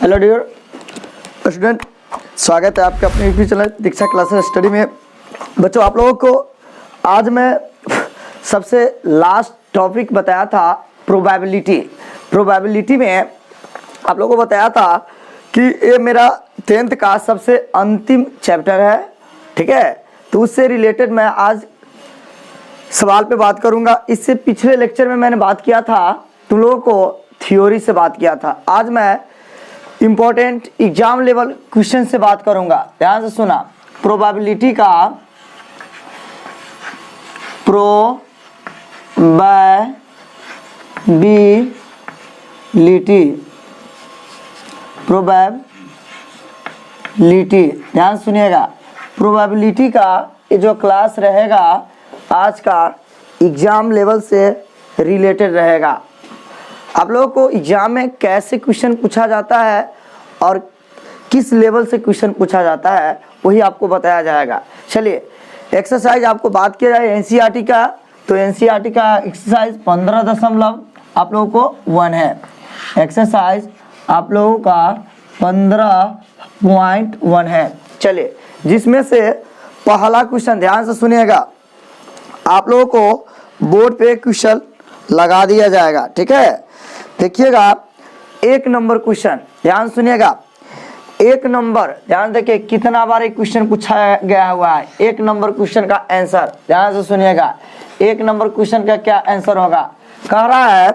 Hello dear student, स्वागत है आपके अपने यूट्यूब चैनल दीक्षा क्लासेस स्टडी में। बच्चों, आप लोगों को आज मैं सबसे लास्ट टॉपिक बताया था प्रोबेबिलिटी में आप लोगों को बताया था कि ये मेरा 10th का सबसे अंतिम चैप्टर है, ठीक है। तो उससे रिलेटेड मैं आज सवाल पे बात करूंगा। इससे पिछले लेक्चर में मैंने बात किया था, तुम लोगों को थ्योरी से बात किया था। आज मैं इम्पोर्टेंट एग्जाम लेवल क्वेश्चन से बात करूंगा। ध्यान से सुना, प्रोबेबिलिटी का प्रोबेबिलिटी ध्यान सुनिएगा। प्रोबेबिलिटी का ये जो क्लास रहेगा आज का एग्जाम लेवल से रिलेटेड रहेगा। आप लोगों को एग्जाम में कैसे क्वेश्चन पूछा जाता है और किस लेवल से क्वेश्चन पूछा जाता है वही आपको बताया जाएगा। चलिए, एक्सरसाइज आपको बात किया जाए एनसीईआरटी का, तो एनसीईआरटी का एक्सरसाइज 15 आप लोगों को 1 है। एक्सरसाइज आप लोगों का 15.1 है। चलिए, जिसमें से पहला क्वेश्चन ध्यान से सुनिएगा, आप लोगों को बोर्ड पे क्वेश्चन लगा दिया जाएगा, ठीक है। देखिएगा, 1 नंबर क्वेश्चन ध्यान सुनिएगा। 1 नंबर ध्यान देखिए, कितना बार एक क्वेश्चन पूछा गया हुआ है। 1 नंबर क्वेश्चन का आंसर ध्यान से सुनिएगा। 1 नंबर क्वेश्चन का क्या आंसर होगा? कह रहा है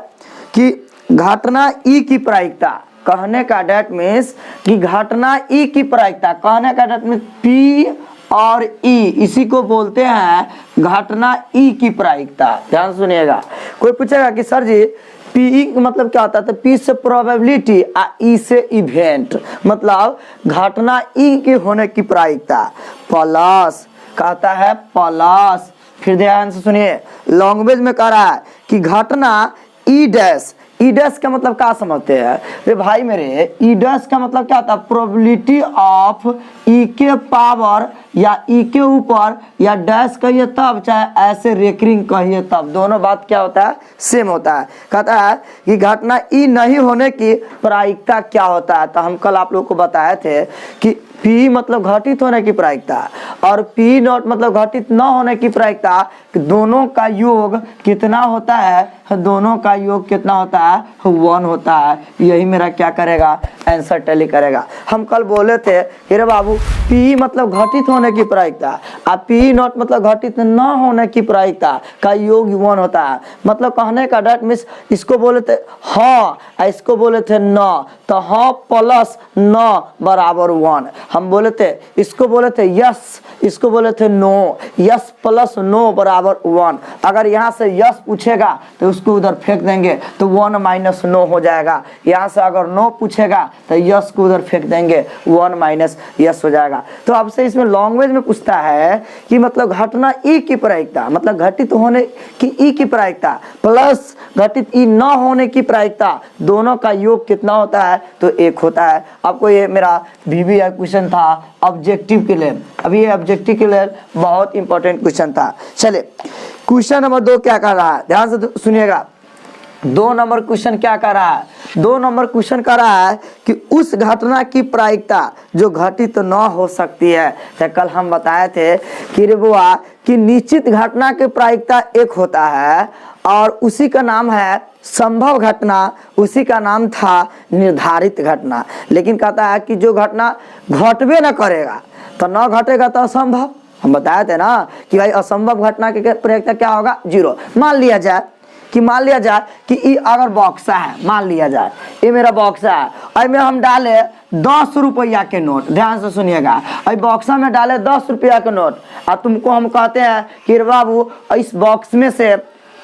कि घटना ई की प्रायिकता, कहने का डेट मीन्स कि घटना ई की प्रायिकता, कहने का डेट मीन्स पी और ई, इसी को बोलते हैं घटना ई की प्रायिकता। ध्यान सुनिएगा। कोई पूछेगा कि सर जी पी मतलब क्या होता है, तो पी से प्रोबेबिलिटी और ई से इवेंट, मतलब घटना ई के होने की प्रायिकता प्लस, कहता है प्लस। फिर ध्यान से सुनिए, लैंग्वेज में कह रहा है कि घटना ई डैश, ई डैश का मतलब क्या समझते हैं रे भाई मेरे? ई डैश का मतलब क्या होता है? प्रोबेबिलिटी ऑफ ई के पावर या ई के ऊपर या डैश कहिए तब, चाहे ऐसे रेकरिंग कहिए तब, दोनों बात क्या होता है? सेम होता है। कहता है कि घटना ई नहीं होने की प्रायिकता क्या होता है। तो हम कल आप लोग को बताए थे कि पी मतलब घटित होने की प्रायिकता और पी नॉट मतलब घटित न होने की प्रायिकता, दोनों का योग कितना होता है? दोनों का योग कितना होता है? 1 होता है। यही मेरा क्या करेगा? आंसर टैली करेगा। हम कल बोले थे हेरे बाबू, पी मतलब घटित होने की प्रायिकता और पी नॉट मतलब घटित न होने की प्रायिकता का योग 1 होता है। मतलब कहने का डेट मीन्स इसको बोले थे हाँ, इसको बोले थे न, तो हाँ प्लस न बराबर 1। हम बोले थे, इसको बोले थे यस, इसको बोले थे नो, यस प्लस नो बराबर 1। अगर यहाँ से यस पूछेगा तो उसको उधर फेंक देंगे तो 1 माइनस नो हो जाएगा। यहाँ से अगर नो पूछेगा तो यस को उधर फेंक देंगे, 1 माइनस यस हो जाएगा। तो आपसे इसमें लैंग्वेज में पूछता है कि मतलब घटना ई की प्रायिकता, मतलब घटित होने की ई की प्रायिकता प्लस घटित ई न होने की प्रायिकता, दोनों का योग कितना होता है? तो 1 होता है। आपको ये मेरा VBI क्वेश्चन था ऑब्जेक्टिव के लिए। अभी ये ऑब्जेक्टिव के लिए बहुत इंपॉर्टेंट क्वेश्चन था। चलिए, क्वेश्चन नंबर 2 क्या कर रहा है? ध्यान से सुनिएगा। 2 नंबर क्वेश्चन क्या कर रहा है? 2 नंबर क्वेश्चन कर रहा है कि उस घटना की प्रायिकता जो घटित न हो सकती है। तो कल हम बताए थे कि रे बुआ कि निश्चित घटना की प्रायिकता 1 होता है और उसी का नाम है संभव घटना, उसी का नाम था निर्धारित घटना। लेकिन कहता है कि जो घटना घटबे न करेगा, तो न घटेगा तो असंभव। हम बताए थे ना कि भाई असंभव घटना की प्रायिकता क्या होगा? 0। मान लिया जाए कि ये अगर बॉक्सा है, मान लिया जाए ये मेरा बॉक्सा है, इसमें हम डाले 10 रुपया के नोट। ध्यान से सुनिएगा, इस बॉक्सा में डाले 10 रुपया के नोट और तुमको हम कहते हैं कि बाबू इस बॉक्स में से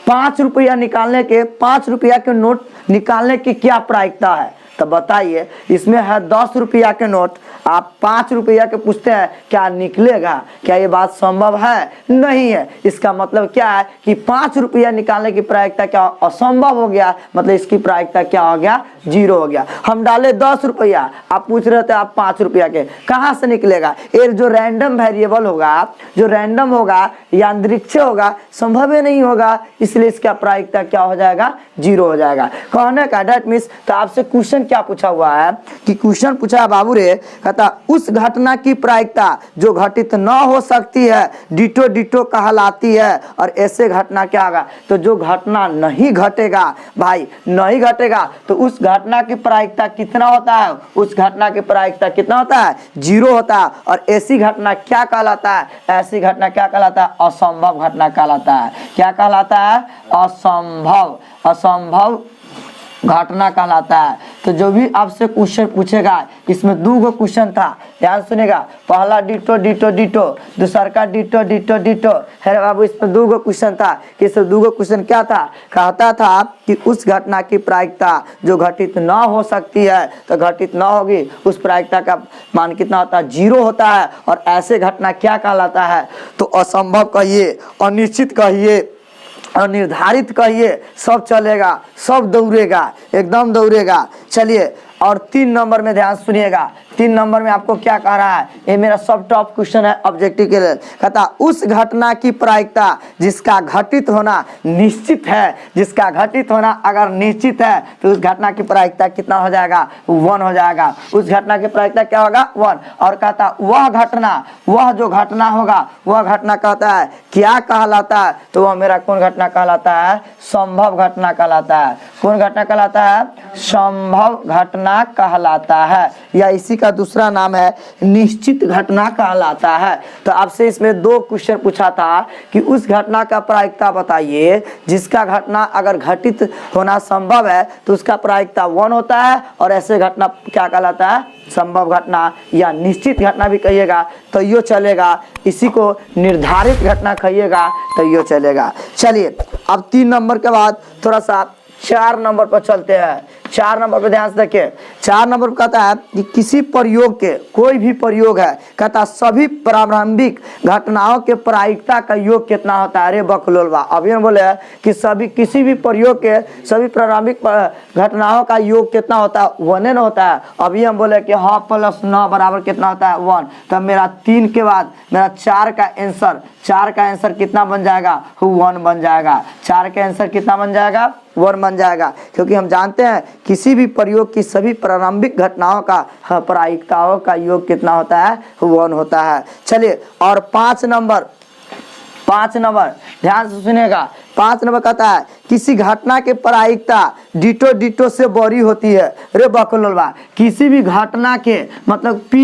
5 रुपया निकालने के, 5 रुपया के नोट निकालने की क्या प्रायिकता है? तो बताइए, इसमें है 10 रुपया के नोट, आप 5 रुपया के पूछते हैं क्या निकलेगा? क्या ये बात संभव है? नहीं है। इसका मतलब क्या है कि 5 रुपया निकालने की प्रायिकता क्या असंभव हो गया, मतलब इसकी प्रायिकता क्या हो गया? 0 हो गया। हम डाले 10 रुपया, आप पूछ रहे थे आप 5 रुपया के, कहाँ से निकलेगा? ये जो रैंडम वेरिएबल होगा, जो रैंडम होगा, यांत्रिक होगा, संभव ही नहीं होगा, इसलिए इसका प्रायिकता क्या हो जाएगा? 0 हो जाएगा। कहने का डेट मीन्स, तो आपसे क्वेश्चन क्या पूछा हुआ है कि क्वेश्चन पूछा है बाबू रे, कहता उस घटना की प्रायिकता जो घटित न हो सकती है डिटो डिटो कहलाती है, और ऐसे घटना क्या होगा, तो जो घटना नहीं घटेगा भाई, नहीं घटेगा तो उस घटना की प्रायिकता कितना होता है, उस घटना की प्रायिकता कितना होता है, 0 होता है। और ऐसी घटना क्या कहलाता है, ऐसी घटना क्या कहलाता है, असंभव घटना कहलाता है। क्या कहलाता है, असंभव, असंभव घटना कहलाता है। तो जो भी आपसे क्वेश्चन पूछेगा, इसमें 2 क्वेश्चन था, ध्यान सुनेगा, पहला डिटो डिटो डिटो, दूसरा का डिटो डिटो डिटो है बाबू। इसमें 2 क्वेश्चन था, कि इसमें 2 क्वेश्चन क्या था, कहता था कि उस घटना की प्रायिकता जो घटित न हो सकती है, तो घटित न होगी, उस प्रायिकता का मान कितना होता है, 0 होता है। और ऐसे घटना क्या कहलाता है, तो असंभव कहिए, अनिश्चित कहिए, अनिर्धारित कहिए, सब चलेगा, सब दौड़ेगा, एकदम दौड़ेगा। चलिए, और 3 नंबर में ध्यान सुनिएगा, 3 नंबर में आपको क्या कह रहा है, ये मेरा सब टॉप क्वेश्चन है ऑब्जेक्टिव के लिए। कहता उस घटना की प्रायिकता जिसका घटित होना निश्चित है, जिसका घटित होना अगर निश्चित है तो उस घटना की प्रायिकता कितना हो जाएगा, 1 हो जाएगा। उस घटना की प्रायिकता क्या होगा, 1। और कहता वह घटना, वह जो घटना होगा, वह घटना कहता है क्या कहलाता है, तो वह मेरा कौन घटना कहलाता है, संभव घटना कहलाता है। कौन घटना कहलाता है, संभव घटना कहलाता है, या इसी का दूसरा नाम है निश्चित घटना कहलाता है। तो आपसे इसमें 2 क्वेश्चन पूछा था कि उस घटना का प्रायिकता बताइए जिसका घटना अगर घटित होना संभव है तो उसका प्रायिकता 1 होता है, और ऐसे घटना क्या कहलाता है, संभव घटना या निश्चित घटना भी कहिएगा तो यो चलेगा, इसी को निर्धारित घटना कहिएगा तो यो चलेगा। चलिए, अब 3 नंबर के बाद थोड़ा सा 4 नंबर पर चलते हैं। 4 नंबर पर ध्यान से देखिए, 4 नंबर पर कहता है कि किसी प्रयोग के, कोई भी प्रयोग है, कहता सभी प्रारंभिक घटनाओं के प्रायिकता का योग कितना होता है। अरे बकलोलवा, अभी हम बोले कि सभी, किसी भी प्रयोग के सभी प्रारंभिक घटनाओं का योग कितना होता है, 1 होता है। अभी हम बोले कि हाँ प्लस 9 बराबर कितना होता है, 1। तो मेरा 3 के बाद मेरा 4 का आंसर कितना बन जाएगा, 1 बन जाएगा। 4 का आंसर कितना बन जाएगा, 1 बन जाएगा, क्योंकि हम जानते हैं किसी भी प्रयोग की सभी प्रारंभिक घटनाओं का प्रायिकताओं का योग कितना होता है, 1 होता है। चलिए, और 5 नंबर ध्यान से सुनिएगा। 5 नंबर कहता है किसी घटना के प्रायिकता डिटो डिटो से बड़ी होती है। रे बकलोलवा, किसी भी घटना के मतलब P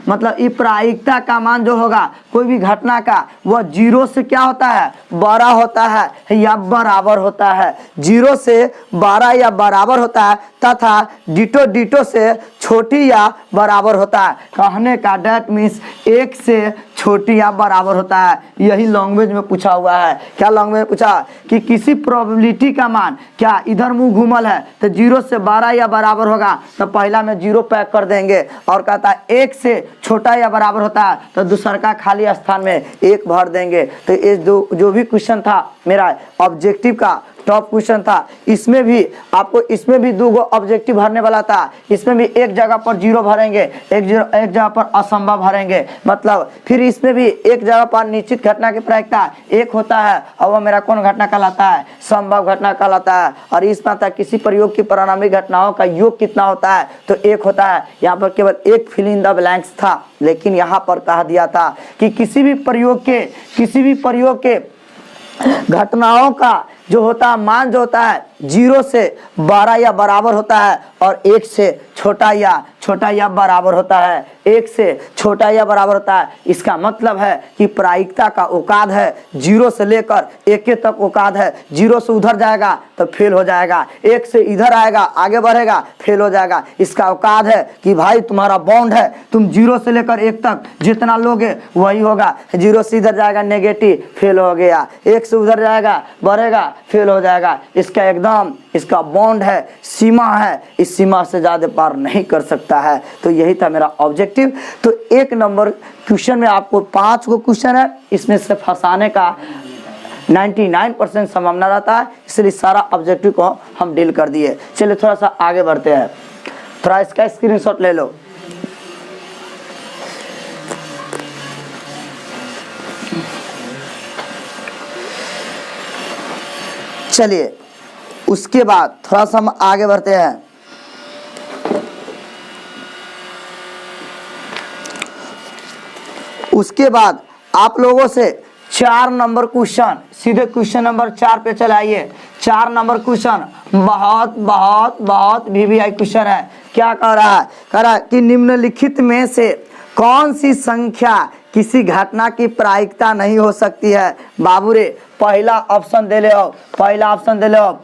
मतलब ई प्रायिकता का मान जो होगा कोई भी घटना का, वह 0 से क्या होता है, बड़ा होता है या बराबर होता है। 0 से बड़ा या बराबर होता है, तथा डिटो डिटो से छोटी या बराबर होता है। कहने का डेट मीन्स 1 से छोटी या बराबर होता है। यही लैंग्वेज में पूछा हुआ है। क्या लैंग्वेज में पूछा कि किसी प्रोबेबिलिटी का मान क्या इधर मुंह घूमल है तो 0 से 12 या बराबर होगा, तो पहला में 0 पैक कर देंगे। और कहता है 1 से छोटा या बराबर होता है तो दूसरा का खाली स्थान में 1 भर देंगे। तो ये जो भी क्वेश्चन था मेरा ऑब्जेक्टिव का टॉप क्वेश्चन था, इसमें भी आपको, इसमें भी 2 ऑब्जेक्टिव भरने वाला था। इसमें भी एक जगह पर 0 भरेंगे, एक जगह पर असंभव भरेंगे। मतलब फिर इसमें भी एक जगह पर निश्चित घटना की प्रायिकता 1 होता है, और वह मेरा कौन घटना कहलाता है, संभव घटना कहलाता है। और इसमें था किसी प्रयोग की प्रारंभिक घटनाओं का योग कितना होता है, तो 1 होता है। यहाँ पर केवल एक फिल इन द ब्लैंक्स था, लेकिन यहाँ पर कहा दिया था कि किसी भी प्रयोग के घटनाओं का जो होता है मान जो होता है 0 से 12 या बराबर होता है, और 1 से छोटा या बराबर होता है। 1 से छोटा या बराबर होता है। इसका मतलब है कि प्रायिकता का औकात है 0 से लेकर 1 तक औकात है। 0 से उधर जाएगा तो फेल हो जाएगा, 1 से इधर आएगा आगे बढ़ेगा फेल हो जाएगा। इसका औकात है कि भाई तुम्हारा बॉन्ड है, तुम 0 से लेकर 1 तक जितना लोगे वही होगा। 0 से इधर जाएगा नेगेटिव, फेल हो गया। 1 से उधर जाएगा बढ़ेगा, फेल हो जाएगा। इसका बॉन्ड है, सीमा है, इस सीमा से ज़्यादा पार नहीं कर सकता है। तो यही था मेरा ऑब्जेक्टिव। तो 1 नंबर क्वेश्चन में आपको 5 को क्वेश्चन है, इसमें से फंसाने का 99% संभावना रहता है, इसलिए सारा ऑब्जेक्टिव को हम डील कर दिए। चलिए थोड़ा सा आगे बढ़ते हैं, थोड़ा इसका स्क्रीनशॉट ले लो। चलिए उसके बाद थोड़ा सा हम आगे बढ़ते हैं। उसके बाद आप लोगों से 4 नंबर क्वेश्चन, सीधे क्वेश्चन नंबर 4 पे चलाइए। 4 नंबर क्वेश्चन बहुत बहुत बहुत वीवीआई क्वेश्चन है। क्या कह रहा है? कह रहा है कि निम्नलिखित में से कौन सी संख्या किसी घटना की प्रायिकता नहीं हो सकती है? बाबू रे पहला ऑप्शन दे ले हो, पहला ऑप्शन दे ले हो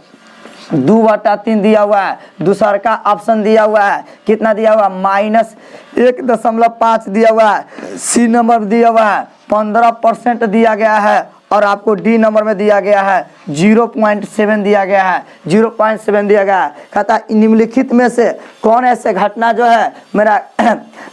2/3 दिया हुआ है। दूसरा का ऑप्शन दिया हुआ है, कितना दिया हुआ? -1.5 दिया हुआ है। सी नंबर दिया हुआ है 15% दिया गया है। और आपको डी नंबर में दिया गया है 0.7 दिया गया है, 0.7 दिया गया है। कहता है निम्नलिखित में से कौन ऐसे घटना जो है मेरा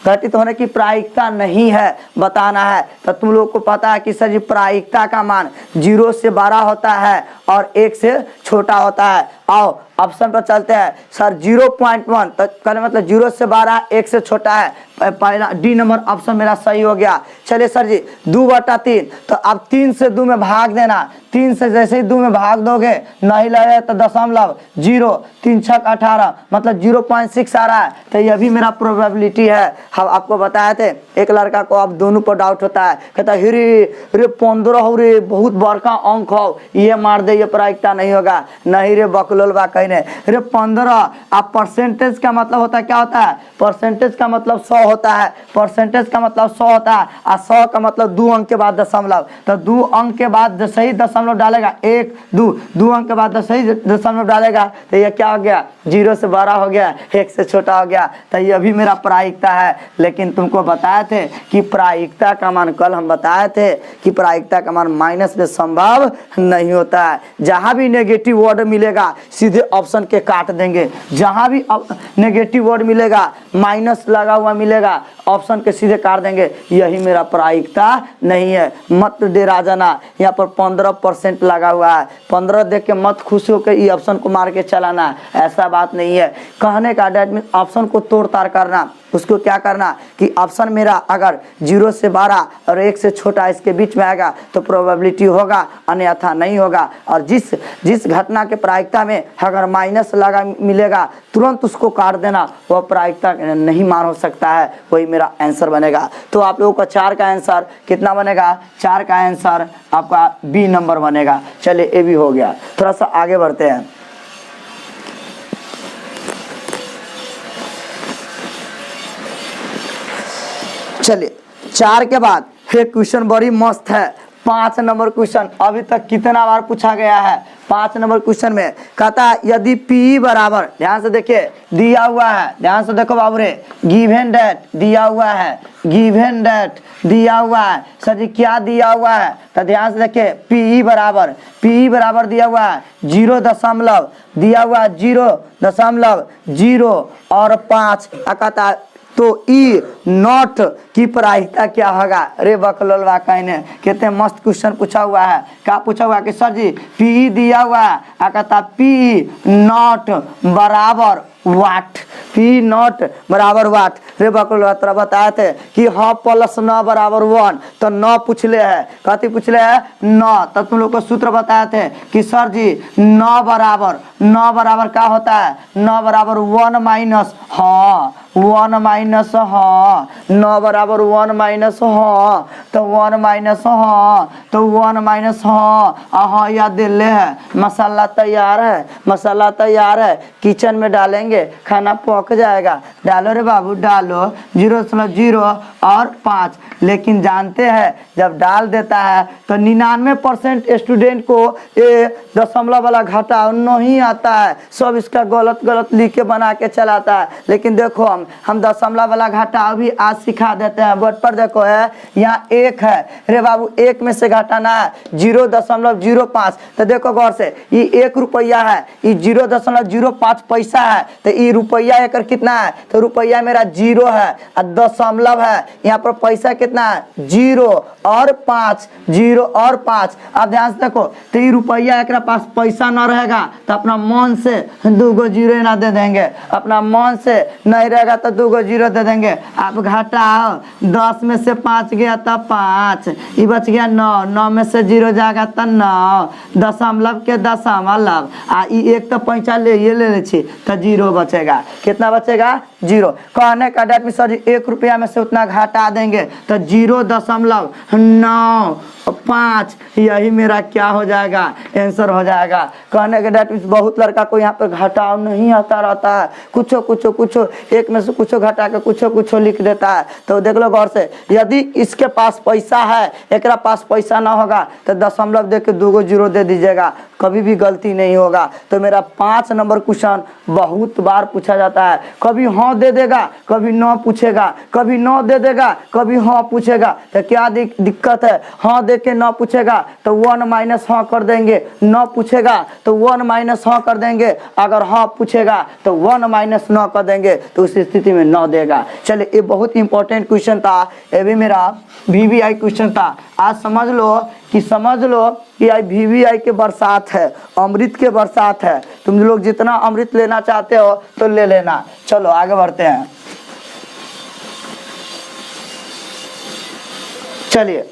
घटित होने की प्रायिकता नहीं है बताना है। तो तुम लोग को पता है कि सर जी प्रायिकता का मान 0 से 12 होता है और 1 से छोटा होता है। आओ ऑप्शन पर चलते हैं। सर 0.1 तो कहने मतलब 0 से 12 1 से छोटा है। पहला डी नंबर ऑप्शन मेरा सही हो गया। चलिए सर जी 2/3 तो अब 3 से 2 में भाग देना। 3 से जैसे ही 2 में भाग दोगे नहीं लगे तो 0.0, 3 6 18 मतलब 0.6 आ रहा है। तो यह भी मेरा प्रोबेबिलिटी है। हम आपको बताए थे एक लड़का को अब दोनों पर डाउट होता है, कहता है रे 15 हो रे बहुत बड़का अंक हो, ये मार दे ये प्रायिकता नहीं होगा। नहीं रे बकलोलवा कहने रे 15 अब परसेंटेज का मतलब होता है क्या होता है? परसेंटेज का मतलब 100 होता है। परसेंटेज का मतलब 100 होता है और 100 का मतलब 2 अंक के बाद दशमलव। तो 2 अंक के बाद सही दशमलव डालेगा 1 2 अंक के बाद सही दशमलव डालेगा तो ये क्या हो गया? 0 से 12 हो गया, 1 से छोटा हो गया। तो ये भी मेरा प्रायिकता है। लेकिन तुमको बताए थे कि प्रायिकता का मान, कल हम बताए थे कि प्रायिकता का मान माइनस में संभव नहीं होता है। जहां भी नेगेटिव वर्ड मिलेगा सीधे ऑप्शन के काट देंगे। जहां भी नेगेटिव वर्ड मिलेगा माइनस लगा हुआ मिलेगा ऑप्शन के सीधे काट देंगे। यही मेरा प्रायिकता नहीं है। मत डेरा जाना, यहाँ पर 15% लगा हुआ है। 15 देख के मत खुश होकर ये ऑप्शन को मार के चलाना, ऐसा बात नहीं है। कहने का डेट में ऑप्शन को तोड़ ताड़ करना। उसको क्या करना कि ऑप्शन मेरा अगर 0 से 12 और 1 से छोटा इसके बीच में आएगा तो प्रोबेबिलिटी होगा, अन्यथा नहीं होगा। और जिस घटना के प्रायिकता में अगर माइनस लगा मिलेगा तुरंत उसको काट देना, वह प्रायिकता नहीं मान हो सकता है। वही मेरा आंसर बनेगा। तो आप लोगों का 4 का आंसर कितना बनेगा? 4 का आंसर आपका बी नंबर बनेगा। चलिए ये भी हो गया। थोड़ा सा आगे बढ़ते हैं। चलिए 4 के बाद एक क्वेश्चन बड़ी मस्त है। 5 नंबर क्वेश्चन अभी तक कितना बार पूछा गया है? 5 नंबर क्वेश्चन में कहता है यदि P बराबर, ध्यान से देखिए दिया हुआ है, ध्यान से देखो बाबू रे, गिवन दैट दिया हुआ है, गिवन दैट दिया हुआ है। सर जी क्या दिया हुआ है? तो ध्यान से देखिए P बराबर दिया हुआ है 0 दिया हुआ है 0.0 और 5 कहता तो ई नॉट की प्रायिकता क्या होगा? रे बकलोलवा कहने कितने मस्त क्वेश्चन पूछा हुआ है। क्या पूछा हुआ है कि सर जी पी दिया हुआ है, कहता पी नॉट बराबर वाट, पी नॉट बराबर वाट। रे बकलोलवा तरह बताए थे कि हाँ प्लस 9 बराबर 1, तो 9 पूछले है, कथी पूछले है? 9। तब तुम लोग को सूत्र बताए थे कि सर जी 9 बराबर क्या होता है? 9 बराबर 1 माइनस 1 माइनस 9 बराबर 1 माइनस तो 1 माइनस तो 1 माइनस याद दिले है। मसाला तैयार है, किचन में डालेंगे, खाना पक जाएगा। डालो रे बाबू डालो, 0.0 और 5। लेकिन जानते हैं जब डाल देता है तो 99% स्टूडेंट को ये दशमलव वाला घटा नहीं आता है। सब इसका गलत लिख के बना के चलाता है। लेकिन देखो हम दशमलव वाला घटा अभी आज सिखा देते हैं। बोर्ड पर देखो है यहाँ 1 है, रे बाबू 1 में से घटाना है 0.05। तो देखो गौर से ये 1 रुपया है, ये 0.05 पैसा है। तो ये रुपया एकर कितना है? तो रुपया मेरा 0 है और दशमलव है, यहाँ पर पैसा कितना है? 0 और 5, 0 और 5। अब ध्यान से देखो तो ये रुपया एक पास पैसा न रहेगा तो अपना मन से 2 गो 0 ना दे देंगे, अपना मन से नहीं रहेगा तो 2 गो 0 दे देंगे। आप घटाओ 10 में से 5 गया तो 5, ये बच गया 9, 9 में से 0 जाएगा तो 9, दशमलव के दशमलव आ ये 1 तो पैसा ले तो 0 बचेगा। कितना बचेगा? 0। कहने का डेट में सर 1 रुपया में से उतना हटा देंगे तो 0.95, यही मेरा क्या हो जाएगा, आंसर हो जाएगा। कहने के डेट बहुत लड़का को यहाँ पे घटाव नहीं आता रहता है, कुछ एक में से कुछ घटा के कुछ लिख देता है। तो देख लो गौर से, यदि इसके पास पैसा है, एकरा पास पैसा ना होगा तो दशमलव दे के 2 0 दे दीजिएगा, कभी भी गलती नहीं होगा। तो मेरा 5 नंबर क्वेश्चन बहुत बार पूछा जाता है, कभी हाँ दे देगा, कभी न पूछेगा, कभी न दे देगा, कभी हाँ पूछेगा। तो क्या दिक्कत है, हाँ दे के न पूछेगा तो 1 माइनस हाँ कर देंगे, न पूछेगा तो 1 माइनस हाँ कर देंगे, अगर हाँ पूछेगा तो 1 माइनस न कर देंगे, तो उस स्थिति में न देगा। चलिए, ये बहुत इंपॉर्टेंट क्वेश्चन था, ये भी मेरा VVI क्वेश्चन था। आज समझ लो कि आज VVI के बरसात है, अमृत के बरसात है। तुम लोग जितना अमृत लेना चाहते हो तो ले लेना। चलो आगे बढ़ते हैं। चलिए,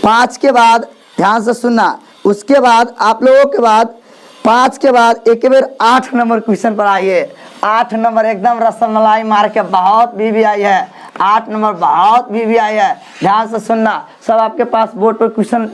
5 के बाद ध्यान से सुनना, उसके बाद आप लोगों के बाद 5 के बाद एक बार 8 नंबर क्वेश्चन पर आइए। 8 नंबर एकदम रसमलाई मार के बहुत VVI है, 8 नंबर बहुत VVI है। ध्यान से सुनना, सब आपके पास बोर्ड पर क्वेश्चन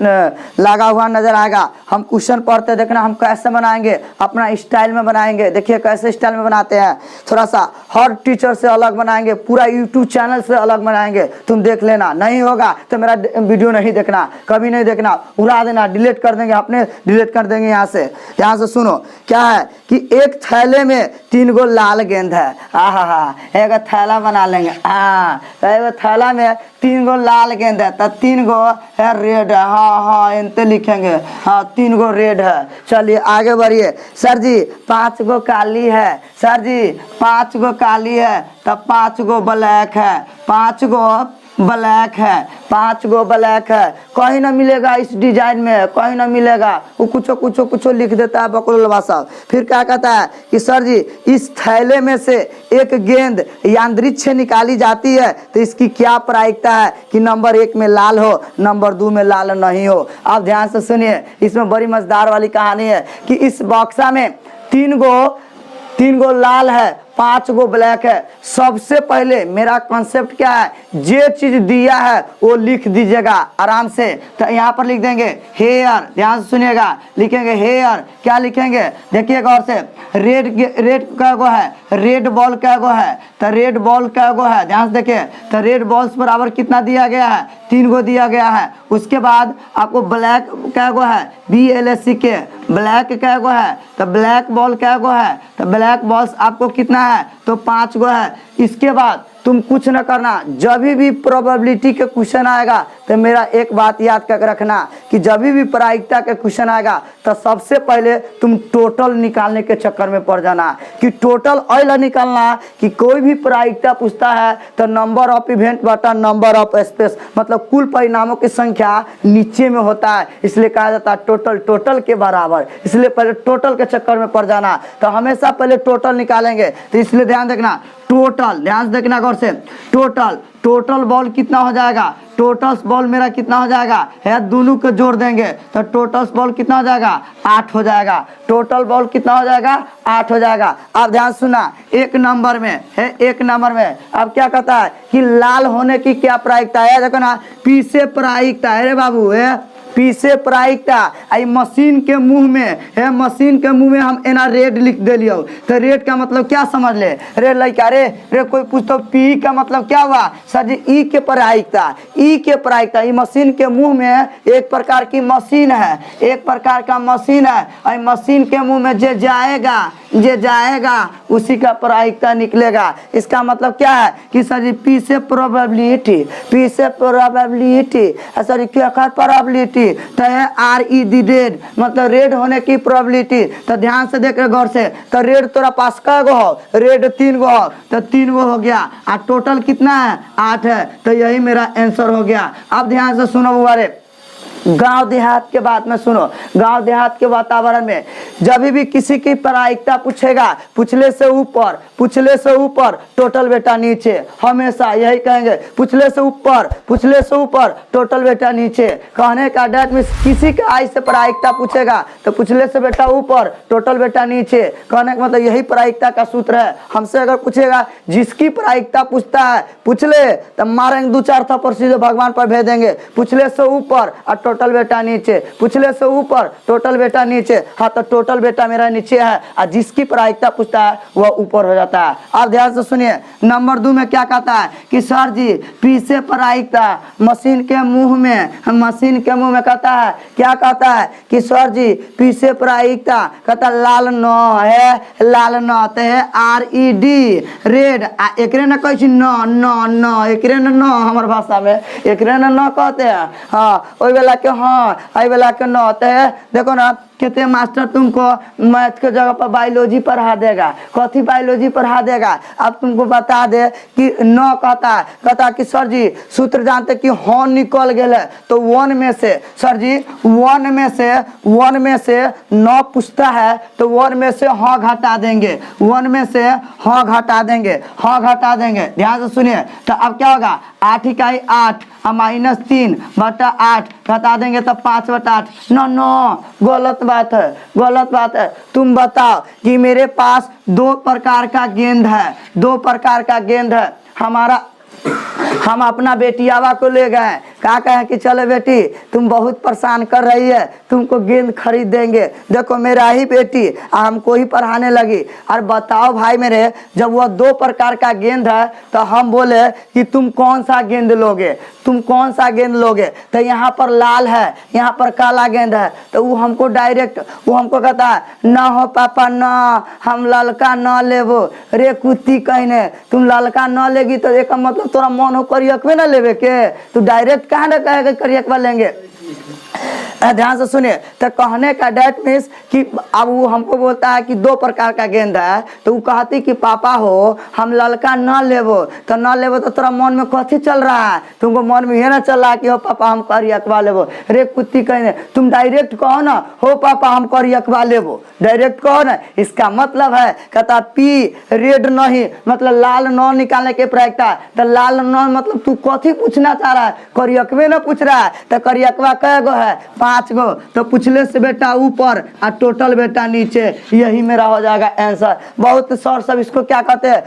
लगा हुआ नजर आएगा। हम क्वेश्चन पढ़ते देखना, हम कैसे बनाएंगे, अपना स्टाइल में बनाएंगे। देखिए कैसे स्टाइल में बनाते हैं, थोड़ा सा हर टीचर से अलग बनाएंगे, पूरा यूट्यूब चैनल से अलग बनाएंगे। तुम देख लेना, नहीं होगा तो मेरा वीडियो नहीं देखना, कभी नहीं देखना, उड़ा देना, डिलीट कर देंगे, अपने डिलीट कर देंगे यहाँ से। ध्यान से सुनो, क्या है कि एक थैले में 3 गो लाल गेंद है। आहा, एक थैला बना लेंगे। हाँ, तो एक थैला में 3 गो लाल गेंद है, तो 3 गो है रेड है। हाँ इनते लिखेंगे, हाँ 3 गो रेड है। चलिए आगे बढ़िए। सर जी 5 गो काली है, सर जी 5 गो काली है, तब 5 गो ब्लैक है, 5 गो ब्लैक है, 5 गो ब्लैक है। कहीं ना मिलेगा इस डिजाइन में, कहीं ना मिलेगा। वो कुछ लिख देता है बकरुलवा साहब। फिर क्या कहता है कि सर जी इस थैले में से एक गेंद यांत्रिक से निकाली जाती है, तो इसकी क्या प्रायिकता है कि नंबर 1 में लाल हो, नंबर 2 में लाल नहीं हो। आप ध्यान से सुनिए, इसमें बड़ी मजेदार वाली कहानी है कि इस बॉक्सा में 3 गो लाल है, 5 गो ब्लैक है। सबसे पहले मेरा कॉन्सेप्ट क्या है, जे चीज दिया है वो लिख दीजिएगा आराम से। तो यहाँ पर लिख देंगे हेयर, ध्यान से सुनिएगा, लिखेंगे हेयर। क्या लिखेंगे, देखिए गौर से, रेड क्या गो है, रेड बॉल क्या गो है, तो रेड बॉल क्या गो है, ध्यान से देखिए। तो रेड बॉल्स बराबर कितना दिया गया है, 3 गो दिया गया है। उसके बाद आपको ब्लैक क्या गो है, BLSCK, ब्लैक क्या गो है, तो ब्लैक बॉल क्या गो है, तो ब्लैक बॉल्स आपको कितना है, तो 5 गो है। इसके बाद तुम कुछ न करना, जब भी प्रोबेबिलिटी के क्वेश्चन आएगा तो मेरा एक बात याद कर रखना कि जब भी प्रायिकता के क्वेश्चन आएगा तो सबसे पहले तुम टोटल निकालने के चक्कर में पड़ जाना कि टोटल ऐसा निकालना कि कोई भी प्रायिकता पूछता है तो नंबर ऑफ इवेंट बटा नंबर ऑफ स्पेस, मतलब कुल परिणामों की संख्या नीचे में होता है, इसलिए कहा जाता है टोटल के बराबर। इसलिए पहले टोटल के चक्कर में पड़ जाना, तो हमेशा पहले टोटल निकालेंगे। तो इसलिए ध्यान देखना, टोटल, ध्यान से देखना गौर से, टोटल बॉल कितना हो जाएगा, टोटल बॉल मेरा कितना हो जाएगा है, दोनों को जोड़ देंगे तो टोटल बॉल कितना हो जाएगा, 8 हो जाएगा। टोटल बॉल कितना हो जाएगा, 8 हो जाएगा। अब ध्यान सुना, 1 नंबर में है, 1 नंबर में अब क्या कहता है कि लाल होने की क्या प्रायिकता है, देखो ना, पी से प्रायिकता है रे बाबू, है पी से प्रायिकता। आई मशीन के मुंह में है, मशीन के मुंह में हम एना रेड लिख दिलियो, तो रेड का मतलब क्या समझ ले, रेड लड़का रे कोई पूछतो पी का मतलब क्या हुआ, सर जी ई के प्रायिकता, ई के प्रायिकता। ई मशीन के मुंह में एक प्रकार की मशीन है, एक प्रकार का मशीन है, आई मशीन के मुंह में जे जाएगा उसी का प्रायिकता निकलेगा। इसका मतलब क्या है कि सर जी पी से प्रोबेबिलिटी, पी से प्रोबेबिलिटी, सर जी क्या प्रोबेबिलिटी तो है RED, रेड मतलब रेड होने की प्रोबेबिलिटी। तो ध्यान से देख रहे गौर से, तो रेड तोरा पास कै गो हो, रेड 3 गो हो, तो 3 गो हो गया, और टोटल कितना है, 8 है। तो यही मेरा आंसर हो गया। अब ध्यान से सुनो बारे, गांव देहात के बात में सुनो, गांव देहात के वातावरण में जब भी किसी की प्रायिकता पूछेगा, पुछले से ऊपर, पुछले से ऊपर, टोटल बेटा नीचे, हमेशा यही कहेंगे, पुछले से ऊपर, पुछले से ऊपर, टोटल बेटा नीचे। कहने का डेट में किसी का आई से प्रायिकता पूछेगा तो पुछले से बेटा ऊपर, टोटल बेटा नीचे। कहने का मतलब यही प्रायिकता का सूत्र है। हमसे अगर पूछेगा, जिसकी प्रायिकता पूछता है, पुछले तब मारेंगे 2-4 थप्पड़ सीधे भगवान पर भेज देंगे। पुछले से ऊपर और टोटल बेटा नीचे, पुछले से ऊपर, टोटल बेटा नीचे। हाँ, तो टोटल बेटा मेरा नीचे है और जिसकी प्रायिकता पूछता है वह ऊपर हो जाता है। आप ध्यान से सुनिए, नंबर 2 में क्या कहता है कि सर जी पीछे प्रायिकता मशीन के मुंह में, मशीन के मुंह में कहता है, क्या कहता है कि सर जी पीछे प्रायिकता कहता लाल न है, लाल न ते है RED रेड। एकरे न कहै छी न न न, एकरे न हमर भाषा में एकरे न कहते हैं। हाँ, ओइ वाला के हाँ, आई वाला के न ते है। देखो ना कितने मास्टर तुमको मैथ के जगह पर बायोलॉजी पढ़ा देगा, कथी बायोलॉजी पढ़ा देगा। अब तुमको बता दे कि न कहता कि सर जी सूत्र जानते कि हॉर्न निकल गए तो 1 में से, सर जी 1 में से न पूछता है तो 1 में से हाँ घटा देंगे, 1 में से हाँ घटा देंगे, हाँ घटा देंगे। ध्यान से सुनिए, तो अब क्या होगा 8 इकाई 8 -3 बटा 8 घटा देंगे तो 5/8। नो गलत बात है, गलत बात है। तुम बताओ कि मेरे पास 2 प्रकार का गेंद है, 2 प्रकार का गेंद है हमारा। हम अपना बेटियावा को ले गए, क्या कहे कि चलो बेटी तुम बहुत परेशान कर रही है, तुमको गेंद खरीद देंगे। देखो मेरा ही बेटी हमको ही पढ़ाने लगी। और बताओ भाई मेरे, जब वह 2 प्रकार का गेंद है तो हम बोले कि तुम कौन सा गेंद लोगे, तुम कौन सा गेंद लोगे। तो यहाँ पर लाल है, यहाँ पर काला गेंद है। तो वो हमको डायरेक्ट वो हमको कहता है ना हो पापा ना, हम ललका न लेबो। रे कुत्ती कहने, तुम ललका न लेगी तो एक मतलब तोरा मन हो करियकवे ना लेवे के, तू डायरेक्ट कहाँ ना कहेगा करियकवा लेंगे। ध्यान से सुनिए, तो कहने का डेट मीन्स कि अब वो हमको बोलता है कि 2 प्रकार का गेंद है। तो वो कहती कि पापा हो हम ललका न लेबो, तो न लेबो तो तोरा मन में कथी चल रहा है, तुमको मन में ये ना चल रहा है कि हो पापा हम करियकवा लेबो। रे कुत्ती कहने, तुम डायरेक्ट कहो ना हो पापा हम करियकवा लेबो, डायरेक्ट कहो ना। इसका मतलब है कहता पी रेड नहीं, मतलब लाल न निकालने के प्रायिकता। तो लाल न मतलब तू कथी पूछना चाह रहा है, करियकवे ना पूछ रहा है। तो करियकवा कै गो है, 5 गो। तो पुछले से बेटा ऊपर और टोटल बेटा नीचे, यही मेरा हो जाएगा आंसर। बहुत सर सब इसको क्या कहते हैं,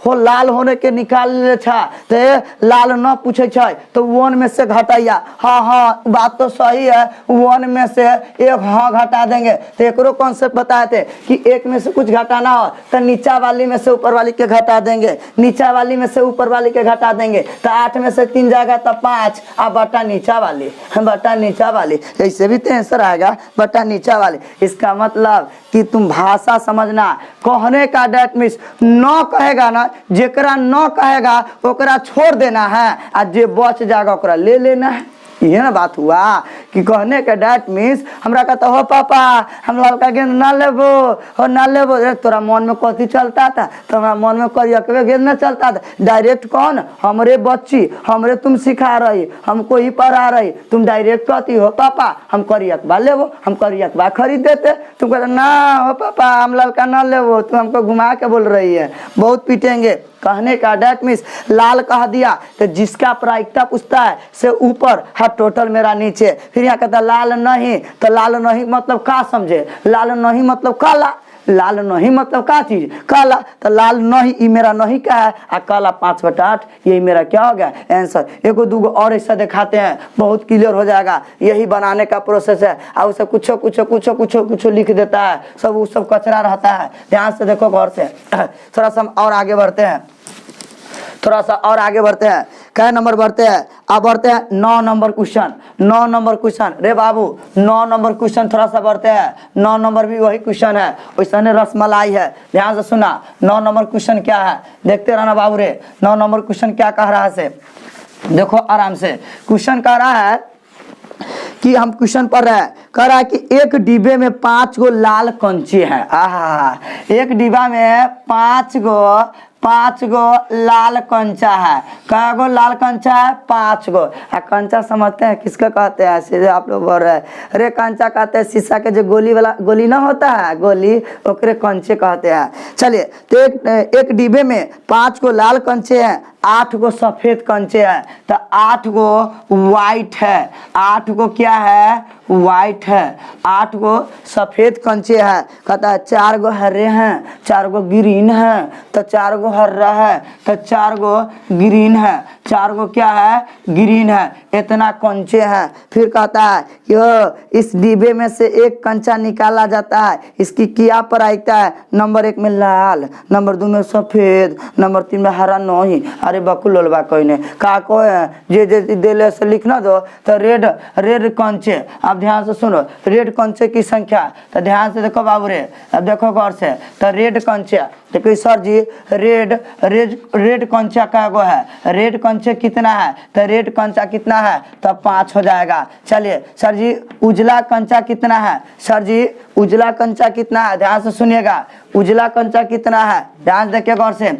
हो लाल होने के निकाल ले छा, तो लाल न पूछे छे तो 1 में से घटाइया। हाँ बात तो सही है, 1 में से एक हाँ घटा देंगे। तो एकरो कॉन्सेप्ट बताए थे कि 1 में से कुछ घटाना हो तो नीचा वाली में से ऊपर वाली के घटा देंगे, नीचा वाली में से ऊपर वाली के घटा देंगे। तो 8 में से 3 जाएगा तो 5 और बटा नीचा वाली, बटा नीचा वाली, ऐसे भी तो आंसर आएगा बटा नीचा वाली। इसका मतलब कि तुम भाषा समझना। कहने का डेट मीन्स न कहेगा ना, जेकरा न कहेगा ओकरा छोड़ देना है और जे बच जाएगा ओकरा ले लेना है। ये ना बात हुआ कि कहने के डेट मीन्स हमरा कहता हो पापा हम लड़का गेंद ना लेबो, हो ना लेबो। तोरा मन में कथी चलता था, तो हमारा मन में करियकवे गेंद ना चलता था। डायरेक्ट कौन, हमरे बच्ची, हमरे तुम सिखा रही, हमको ही पढ़ा रही, तुम डायरेक्ट कहती हो पापा हम करियकवा लेबो, हम करियकवा खरीद देते। तुम कहते ना हो पापा हम लड़का ना लेबो, तुम हमको घुमा के बोल रही है, बहुत पीटेंगे। कहने का डेट मीन्स लाल कह दिया तो जिसका प्रायिकता पूछता है से ऊपर है, टोटल मेरा नीचे। फिर यहाँ कहता लाल नहीं, तो लाल नहीं मतलब का समझे, लाल नहीं मतलब काला, लाल नहीं मतलब का चीज काला। तो लाल नहीं ई मेरा नहीं का है और काला 5/8, यही मेरा क्या हो गया आंसर। 1-2 और ऐसा दिखाते हैं, बहुत क्लियर हो जाएगा। यही बनाने का प्रोसेस है। और उसे कुछ लिख देता है, सब सब कचरा रहता है। ध्यान से देखो गौर से। थोड़ा सा और आगे बढ़ते हैं, थोड़ा सा और आगे बढ़ते हैं। कै नंबर बढ़ते हैं, अब बढ़ते हैं 9 नंबर क्वेश्चन। 9 नंबर क्वेश्चन, रे बाबू 9 नंबर क्वेश्चन थोड़ा सा बढ़ते हैं। 9 नंबर भी वही क्वेश्चन है, वैसा रसमलाई है। ध्यान से सुना, 9 नंबर क्वेश्चन क्या है देखते रहना बाबू रे। 9 नंबर क्वेश्चन क्या कह रहा है से देखो आराम से। क्वेश्चन कह रहा है कि हम क्वेश्चन पढ़ रहे हैं, कह रहा है कि एक डिब्बे में 5 गो लाल कंचे हैं। एक डिब्बा में 5 गो 5 गो लाल कंचा है। कै गो लाल कंचा है? 5 गो। कंचा समझते हैं किसका कहते हैं? सीधे आप लोग बोल रहे हैं अरे कंचा कहते हैं शीशा के जो गोली वाला गोली ना होता है, गोली ओकरे कंचे कहते हैं। चलिए तो एक डिब्बे में 5 गो लाल कंचे हैं, 8 गो सफेद कंचे हैं, तो 8 गो वाइट है, 8 गो क्या है? वाइट है, 8 गो सफेद कंचे हैं। कहता है 4 गो हरे हैं, 4 गो ग्रीन है, तो 4 गो हरा है, तो 4 गो ग्रीन है, 4 गो क्या है? ग्रीन है। इतना कंचे हैं। फिर कहता है कि इस डिब्बे में से एक कंचा निकाला जाता है, इसकी क्या प्रायिकता है? नंबर 1 में लाल, नंबर 2 में सफेद, नंबर 3 में हरा नहीं। अरे बकुल बा कोई ने का को जे दिले से लिखना दो। तो रेड कंचे, अब ध्यान से सुनो, रेड कंचे की संख्या, तो ध्यान से देखो बाबू रे, अब देखो गौर से, तो रेड कंचे देखो सर जी, रेड कंचा क्या गो है? रेड कंचे कितना है? तो रेड कंचा कितना है? तो 5 हो जाएगा। चलिए सर जी उजला कंचा कितना है? सर जी उजला कंचा कितना है? ध्यान से सुनिएगा, उजला कंचा कितना है? ध्यान देखिए गौर से,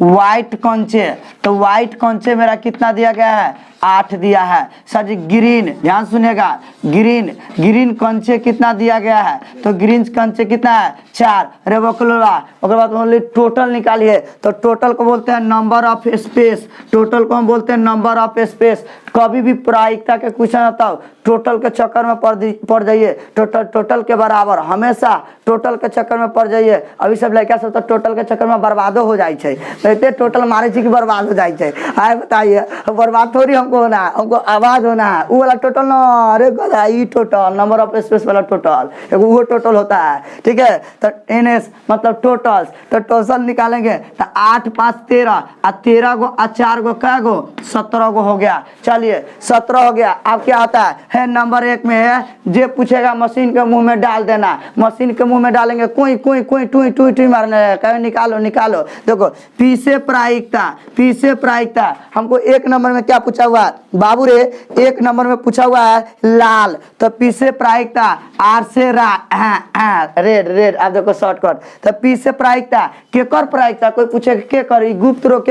वाइट कंचे, तो वाइट कंचे मेरा कितना दिया गया है? 8 दिया है। सर जी ग्रीन, ध्यान सुनिएगा, ग्रीन कंचे कितना दिया गया है? तो ग्रीन कंचे कितना है? 4। अरे बकलोला, ओकर बाद ओनली टोटल निकालिए, तो टोटल को बोलते हैं नंबर ऑफ स्पेस, टोटल को हम बोलते हैं नंबर ऑफ स्पेस। कभी भी प्रायिकता के क्वेश्चन आता हो टोटल के चक्कर में पड़ जाइए, टोटल के बराबर, हमेशा टोटल के चक्कर में पड़ जाइए। अभी सब लड़का सब तो टोटल के चक्कर में बर्बादो हो जाए छे, तो टोटल मारे छी कि बर्बाद हो जाए छे। आए बताइए, बर्बाद थोड़ी हमको होना है, हमको आवाज होना है। वो वाला टोटल ना, अरे गधा ई टोटल नंबर ऑफ स्पेस वाला टोटल, एगो वो टोटल होता है, ठीक है। तो NS मतलब टोटल्स, तो टोटल निकालेंगे तो 8 5 13, और 13 गो और 4 गो क्या गो? 17 गो हो गया। चलिए 17 हो गया। अब क्या होता है नंबर 1 में है, जे पूछेगा मशीन के मुंह में डाल देना, मशीन के मुंह में डालेंगे, कोई टुई मारने, कहीं निकालो। देखो पी से प्रायिकता हमको 1 नंबर में क्या पूछा हुआ है बाबू रे? 1 नंबर में पूछा हुआ है लाल, तो पी से प्रायिकता, आर से रेड। अब देखो शॉर्टकट, तो पी से प्रायिकता, केकर प्रायिकता? कोई पूछे के कर, गुप्त रोग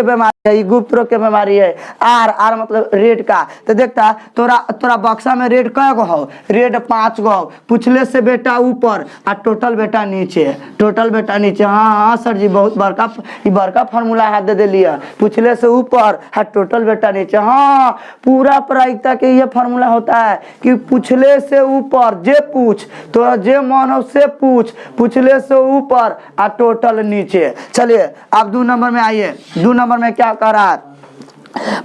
के बीमारी है, आर मतलब रेड का। तो देखता तोरा बक्सा में रेड कै गो हो? रेड 5 गो हो। पूछले से बेटा ऊपर और टोटल बेटा नीचे। हाँ सर जी बहुत बड़का फार्मूला हाथ दे लिया, पूछले से ऊपर और टोटल बेटा नीचे। हाँ पूरा प्रायिकता के ये फार्मूला होता है कि पूछले से ऊपर, जे पूछ तोरा जे मन हो से पूछले से ऊपर और टोटल नीचे। चलिए अब 2 नंबर में आइए। 2 नंबर में क्या कर रहा है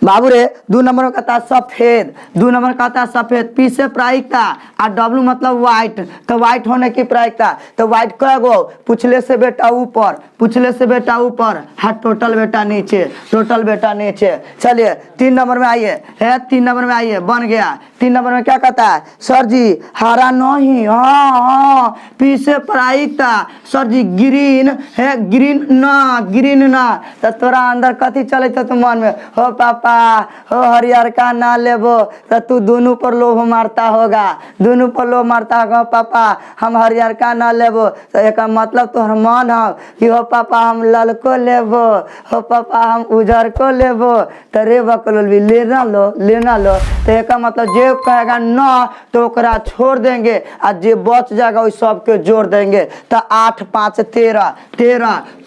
बाबू रे? 2 नंबर में कहता है सफेद, 2 नंबर कहता है सफेद, पी से प्रायिकता और डब्ल्यू मतलब व्हाइट, तो व्हाइट होने की प्रायिकता, तो व्हाइट कै गो? पूछले से बेटा ऊपर हाँ टोटल बेटा नीचे। चलिए 3 नंबर में आइए, बन गया। 3 नंबर में क्या कहता है सर जी? हरा नहीं, हाँ पी से प्रायिकता, सर जी ग्रीन है, ग्रीन ना, तो तोरा अंदर कथी चले तुम मन में? हो पापा हो हरियर का ना लेबो, तो तू दोनों पर लोभ मारता होगा पापा हम हरियर का ना लेबो, तो एक मतलब तोहर मन हो कि हो पापा हम ललको लेबो, हो पापा हम उजर को लेबो, तो रे बकलोल भी लेना लो। तो एक मतलब जे कहेगा ना तो ओकरा छोड़ देंगे, और जे बच जाएगा उस सबके जोड़ देंगे। तो 8 5 13,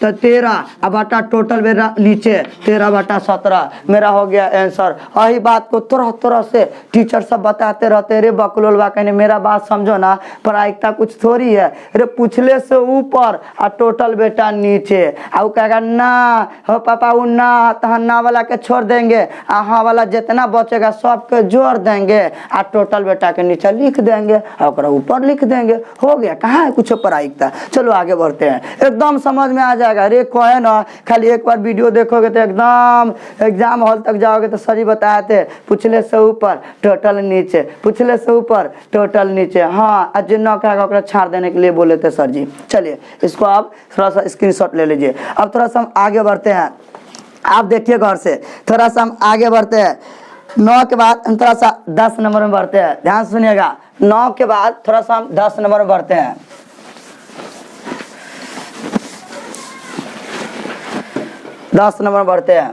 तो 13 अब बटा टोटल मेरा नीचे 13/17 मेरा हो गया आंसर। यही बात को तरह से टीचर सब बताते रहते, रे बकलोलवा कहने मेरा बात समझो ना, प्रायिकता कुछ थोड़ी है रे, पूछले से ऊपर और टोटल बेटा नीचे। और कहेगा ना हो पापा वो ना, तो ना वाला के छोड़ देंगे, हाँ वाला जितना बचेगा सबके जोड़ देंगे और टोटल बेटा के नीचे लिख देंगे और ऊपर लिख देंगे। हो गया, कहाँ है कुछ प्रायिकता। चलो आगे बढ़ते हैं, एकदम समझ में आ जाएगा। रे कहे ना खाली एक बार वीडियो देखोगे तो एकदम एग्जाम हॉल तक जाओगे तो सर ही बताए थे, पूछले से ऊपर टोटल नीचे, पूछले से ऊपर टोटल नीचे। हाँ आज न कहेगा छाड़ देने के लिए बोले थे सर जी। चलिए इसको आप थोड़ा सा स्क्रीनशॉट ले लीजिए। अब थोड़ा सा हम आगे बढ़ते हैं, आप देखिए गौर से, थोड़ा सा हम आगे बढ़ते हैं। 9 के बाद हम थोड़ा सा 10 नंबर में बढ़ते हैं, ध्यान सुनिएगा। 9 के बाद थोड़ा सा हम 10 नंबर में बढ़ते हैं। 10 नंबर बढ़ते हैं,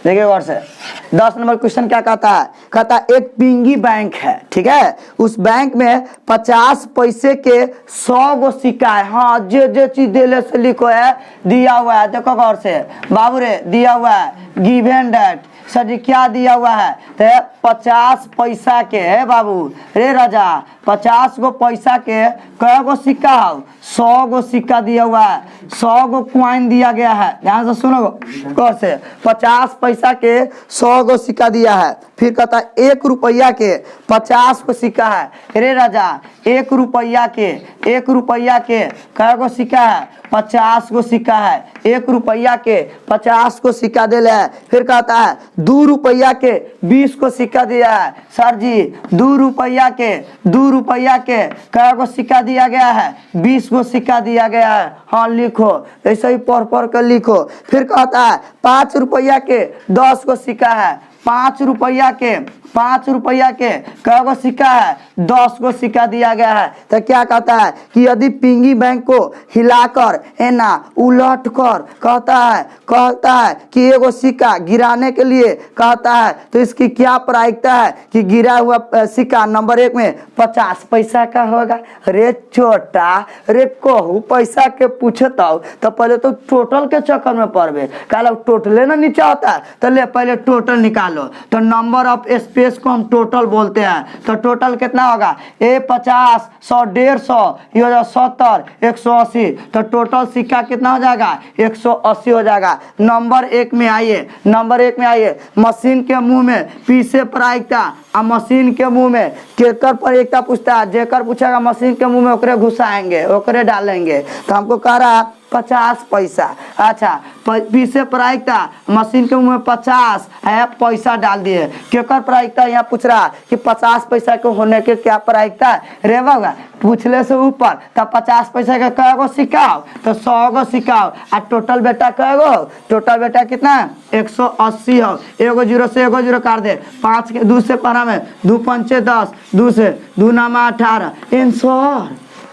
देखिए गौर से। 10 नंबर क्वेश्चन क्या कहता है? कहता है एक पिंगी बैंक है, ठीक है, उस बैंक में 50 पैसे के 100 गो सिक्का है। हाँ, जे चीज देले से लिखो है, दिया हुआ है, देखो गौर से बाबू रे, दिया हुआ है गिवन दैट। सर जी क्या दिया हुआ है? तो 50 पैसा के है बाबू रे राजा, 50 गो पैसा के कै गो सिक्का है? 100 गो सिक्का दिया हुआ है, 100 गो क्वाइन दिया गया है। ध्यान से सुनो गौर से, 50 पैसा के 100 गो सिक्का दिया है। फिर कहता है 1 रुपया के 50 गो सिक्का है। रे राजा 1 रुपया के कै गो सिक्का है? 50 गो सिक्का है। 1 रुपया के 50 को सिक्का दे है। फिर कहता है 2 रुपया के 20 को सिक्का दिया है। सर जी 2 रुपया के कै गो सिक्का दिया गया है? 20 गो सिक्का दिया गया है। हाँ लिखो, ऐसे ही पढ़ कर लिखो। फिर कहता है 5 रुपया के 10 गो सिक्का है। 5 रुपया के कै गो सिक्का है? 10 गो सिक्का दिया गया है। तो क्या कहता है कि यदि पिंगी बैंक को हिलाकर एना उलट कर कहता है कि एगो सिक्का गिराने के लिए कहता है, तो इसकी क्या प्रायिकता है कि गिरा हुआ सिक्का नंबर 1 में 50 पैसा का होगा? रे छोटा रे कहू पैसा के पूछता तो पहले तो टोटल के चक्कर में पड़बे, कहला टोटले ना नीचे होता है, तो ले पहले टोटल निकालो। तो नंबर ऑफ स्पेस को हम टोटल बोलते हैं। तो टोटल कितना होगा? 50, 100, 150, ये हो जाएगा 70, 180। तो टोटल सिक्का कितना हो जाएगा? 180 हो जाएगा। नंबर 1 में आइए, मशीन के मुंह में पीछे प्रायिकता, मशीन के मुंह में केकर प्रायिकता पूछता है? जेकर पूछेगा मशीन के मुंह में ओकरे घुसाएंगे, ओकरे डालेंगे। तो हमको कह रहा है 50 पैसा। अच्छा, पीछे प्रायिकता मशीन के मुंह में 50 है, पैसा डाल दिए। केकर प्रायिकता यहाँ पूछ रहा कि 50 पैसा के होने के क्या प्रायिकता है? रे बाबा पूछले से ऊपर, तब 50 पैसा का कै गो सिक्का हो? तो 100 गो सिक्का हो। आ टोटल बेटा कै गो? टोटल बेटा कितना है? 180 हो। एगो जीरो से एगो जीरो काट दे, 5 के 2 से पढ़ा में 2 पंचे 10, 2 से 2 नामा 18।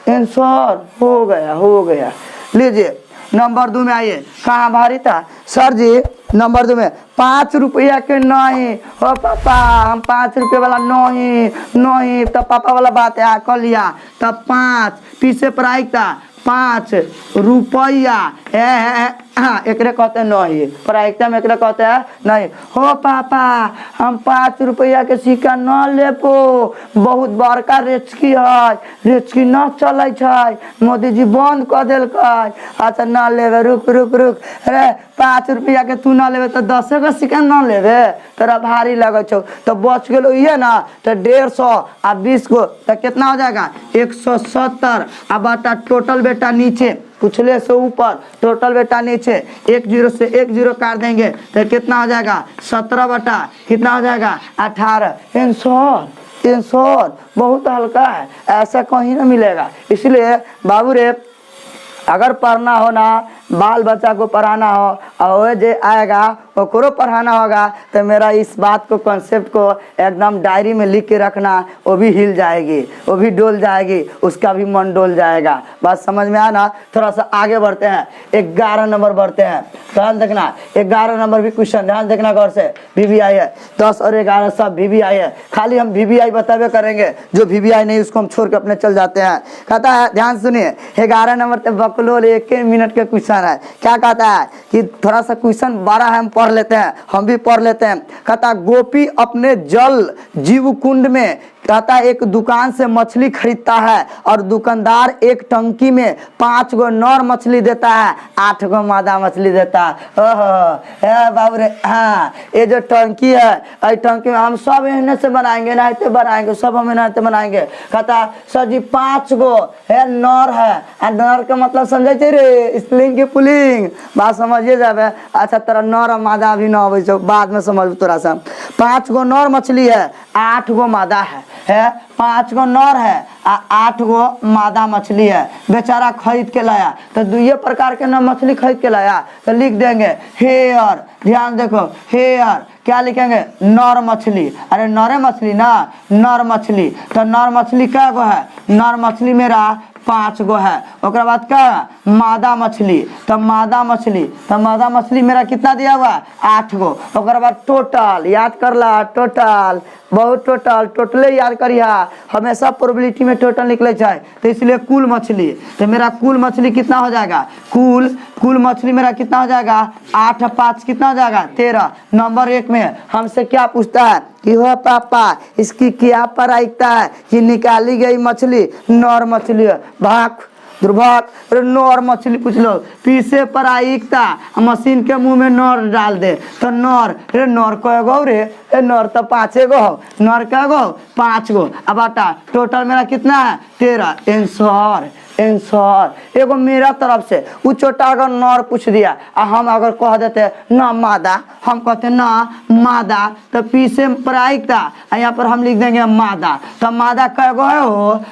आंसर हो गया। लीजिए नंबर 2 में आइए, कहाँ भारी था? सर जी नंबर 2 में 5 रुपया के नहीं हो पापा, हम 5 रुपये वाला नहीं, तब पापा वाला बात है कर लिया। तब 5 पीछे प्रायिकता 5 रुपया एकरे कहते हैं नहीं, प्रायिकता में एकरे कहते हैं नहीं। हो पापा हम 5 रुपया के सिक्का न लेबो, बहुत बड़का रेचकी है, रेचकी न चले छै, मोदी जी बंद कर देलकै। अच्छा न लेबे, रुक। अरे 5 रुपया के तू न लेबे तो 10 गो सिक्का न लेबे, तोरा भारी लगे छो। तो बच गेलो ये ना, तो 150 आ 20 गो तो कितना हो जाएगा? 170। अब बटा टोटल बेटा नीचे, पिछले से ऊपर, टोटल बेटा नीचे, 1 जीरो से 1 जीरो काट देंगे तो कितना हो जाएगा? 17 बटा कितना हो जाएगा? 18। आंसर बहुत हल्का है, ऐसा कहीं ना मिलेगा। इसलिए बाबू रे अगर पढ़ना हो ना, बाल बच्चा को पढ़ाना हो और जे आएगा ओकरो पढ़ाना होगा, तो मेरा इस बात को कॉन्सेप्ट को एकदम डायरी में लिख के रखना। वो भी हिल जाएगी, वो भी डोल जाएगी, उसका भी मन डोल जाएगा। बात समझ में आया ना? थोड़ा सा आगे बढ़ते हैं, 11 नंबर बढ़ते हैं। ध्यान देखना, 11 नंबर भी क्वेश्चन ध्यान देखना गौर से। VVI है, 10 और 11 सब VVI है। खाली हम VVI बतावे करेंगे, जो VVI नहीं उसको हम छोड़ के अपने चल जाते हैं। कहता है ध्यान सुनिए, 11 नंबर तक बकलोल 1 मिनट के क्वेश्चन है। क्या कहता है कि थोड़ा सा क्वेश्चन 12 है, हम पढ़ लेते हैं, हम भी पढ़ लेते हैं। कहता गोपी अपने जल जीव कुंड में कहता है एक दुकान से मछली खरीदता है और दुकानदार एक टंकी में 5 गो नर मछली देता है, 8 गो मादा मछली देता है। ओहो बाबू रे, हाँ ये जो टंकी है, इस टंकी में हम सब इन्हें से बनाएंगे, नहाते बनाएंगे, सब हम नहाते बनाएंगे। कहता सर जी 5 गो है नर है, और नर का मतलब समझे रे, स्त्रीलिंग की पुल्लिंग, बात समझिए जाबे। अच्छा तेरा नर और मादा भी ना हो, बाद में समझ तोरा सा। 5 गो नर मछली है, 8 गो मादा है, 5 गो नर है, 8 गो मादा मछली है। बेचारा खरीद के लाया, तो 2 प्रकार के न मछली खरीद के लाया, तो लिख देंगे हेयर। ध्यान देखो, हेयर क्या लिखेंगे? नर मछली। अरे नरे मछली ना, नर मछली। तो नर मछली क्या गो है? नर मछली मेरा 5 गो है। ओकरा बाद क्या मादा मछली, तो मादा मछली, तो मादा मछली मेरा कितना दिया हुआ है 8 गो। ओकरा बाद टोटल याद कर ला, टोटल बहुत टोटले याद करिया, हमेशा प्रोबेबिलिटी में टोटल निकले जाए, तो इसलिए कुल मछली, तो मेरा कुल मछली कितना हो जाएगा, कुल मछली मेरा कितना हो जाएगा 8 5 कितना हो जाएगा 13। नंबर 1 में हमसे क्या पूछता है कि हो पापा इसकी क्या प्रायिकता है कि निकाली गई मछली नर मछली है। भाग दुर्भाग, नर मछली पूछ लो, पीछे प्रायिकता मशीन के मुंह में नर डाल दे तो नर, रे नर कै गो रे, नर तो 5 गो, नर कै गो 5 गो। अब आता टोटल मेरा कितना है 13। आंसर एगो मेरा तरफ से वो छोटा अगर नर पूछ दिया और हम अगर कह देते ना मादा, हम कहते ना मादा, तो पीछे प्रायिकता यहाँ पर हम लिख देंगे मादा, तो मादा कै गो है हो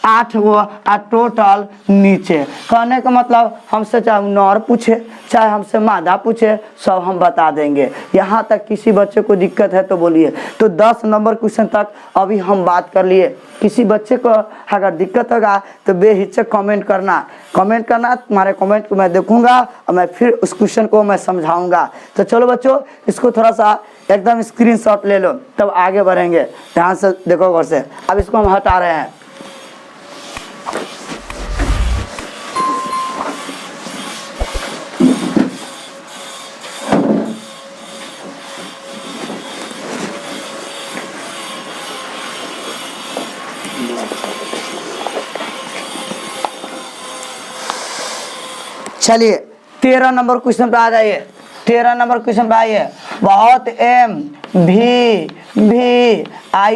8 गो और टोटल नीचे। कहने का मतलब हमसे चाहे नर पूछे चाहे हमसे मादा पूछे सब हम बता देंगे। यहाँ तक किसी बच्चे को दिक्कत है तो बोलिए। तो 10 नंबर क्वेश्चन तक अभी हम बात कर लिए। किसी बच्चे को अगर दिक्कत होगा तो बेहिचक कमेंट करना, तुम्हारे कमेंट को मैं देखूंगा और मैं फिर उस क्वेश्चन को मैं समझाऊंगा। तो चलो बच्चों इसको थोड़ा सा एकदम स्क्रीनशॉट ले लो तब आगे बढ़ेंगे। ध्यान से देखो गौर से। अब इसको हम हटा रहे हैं। चलिए 13 नंबर क्वेश्चन पे आ जाइए। 13 नंबर क्वेश्चन पे आइए। बहुत MVI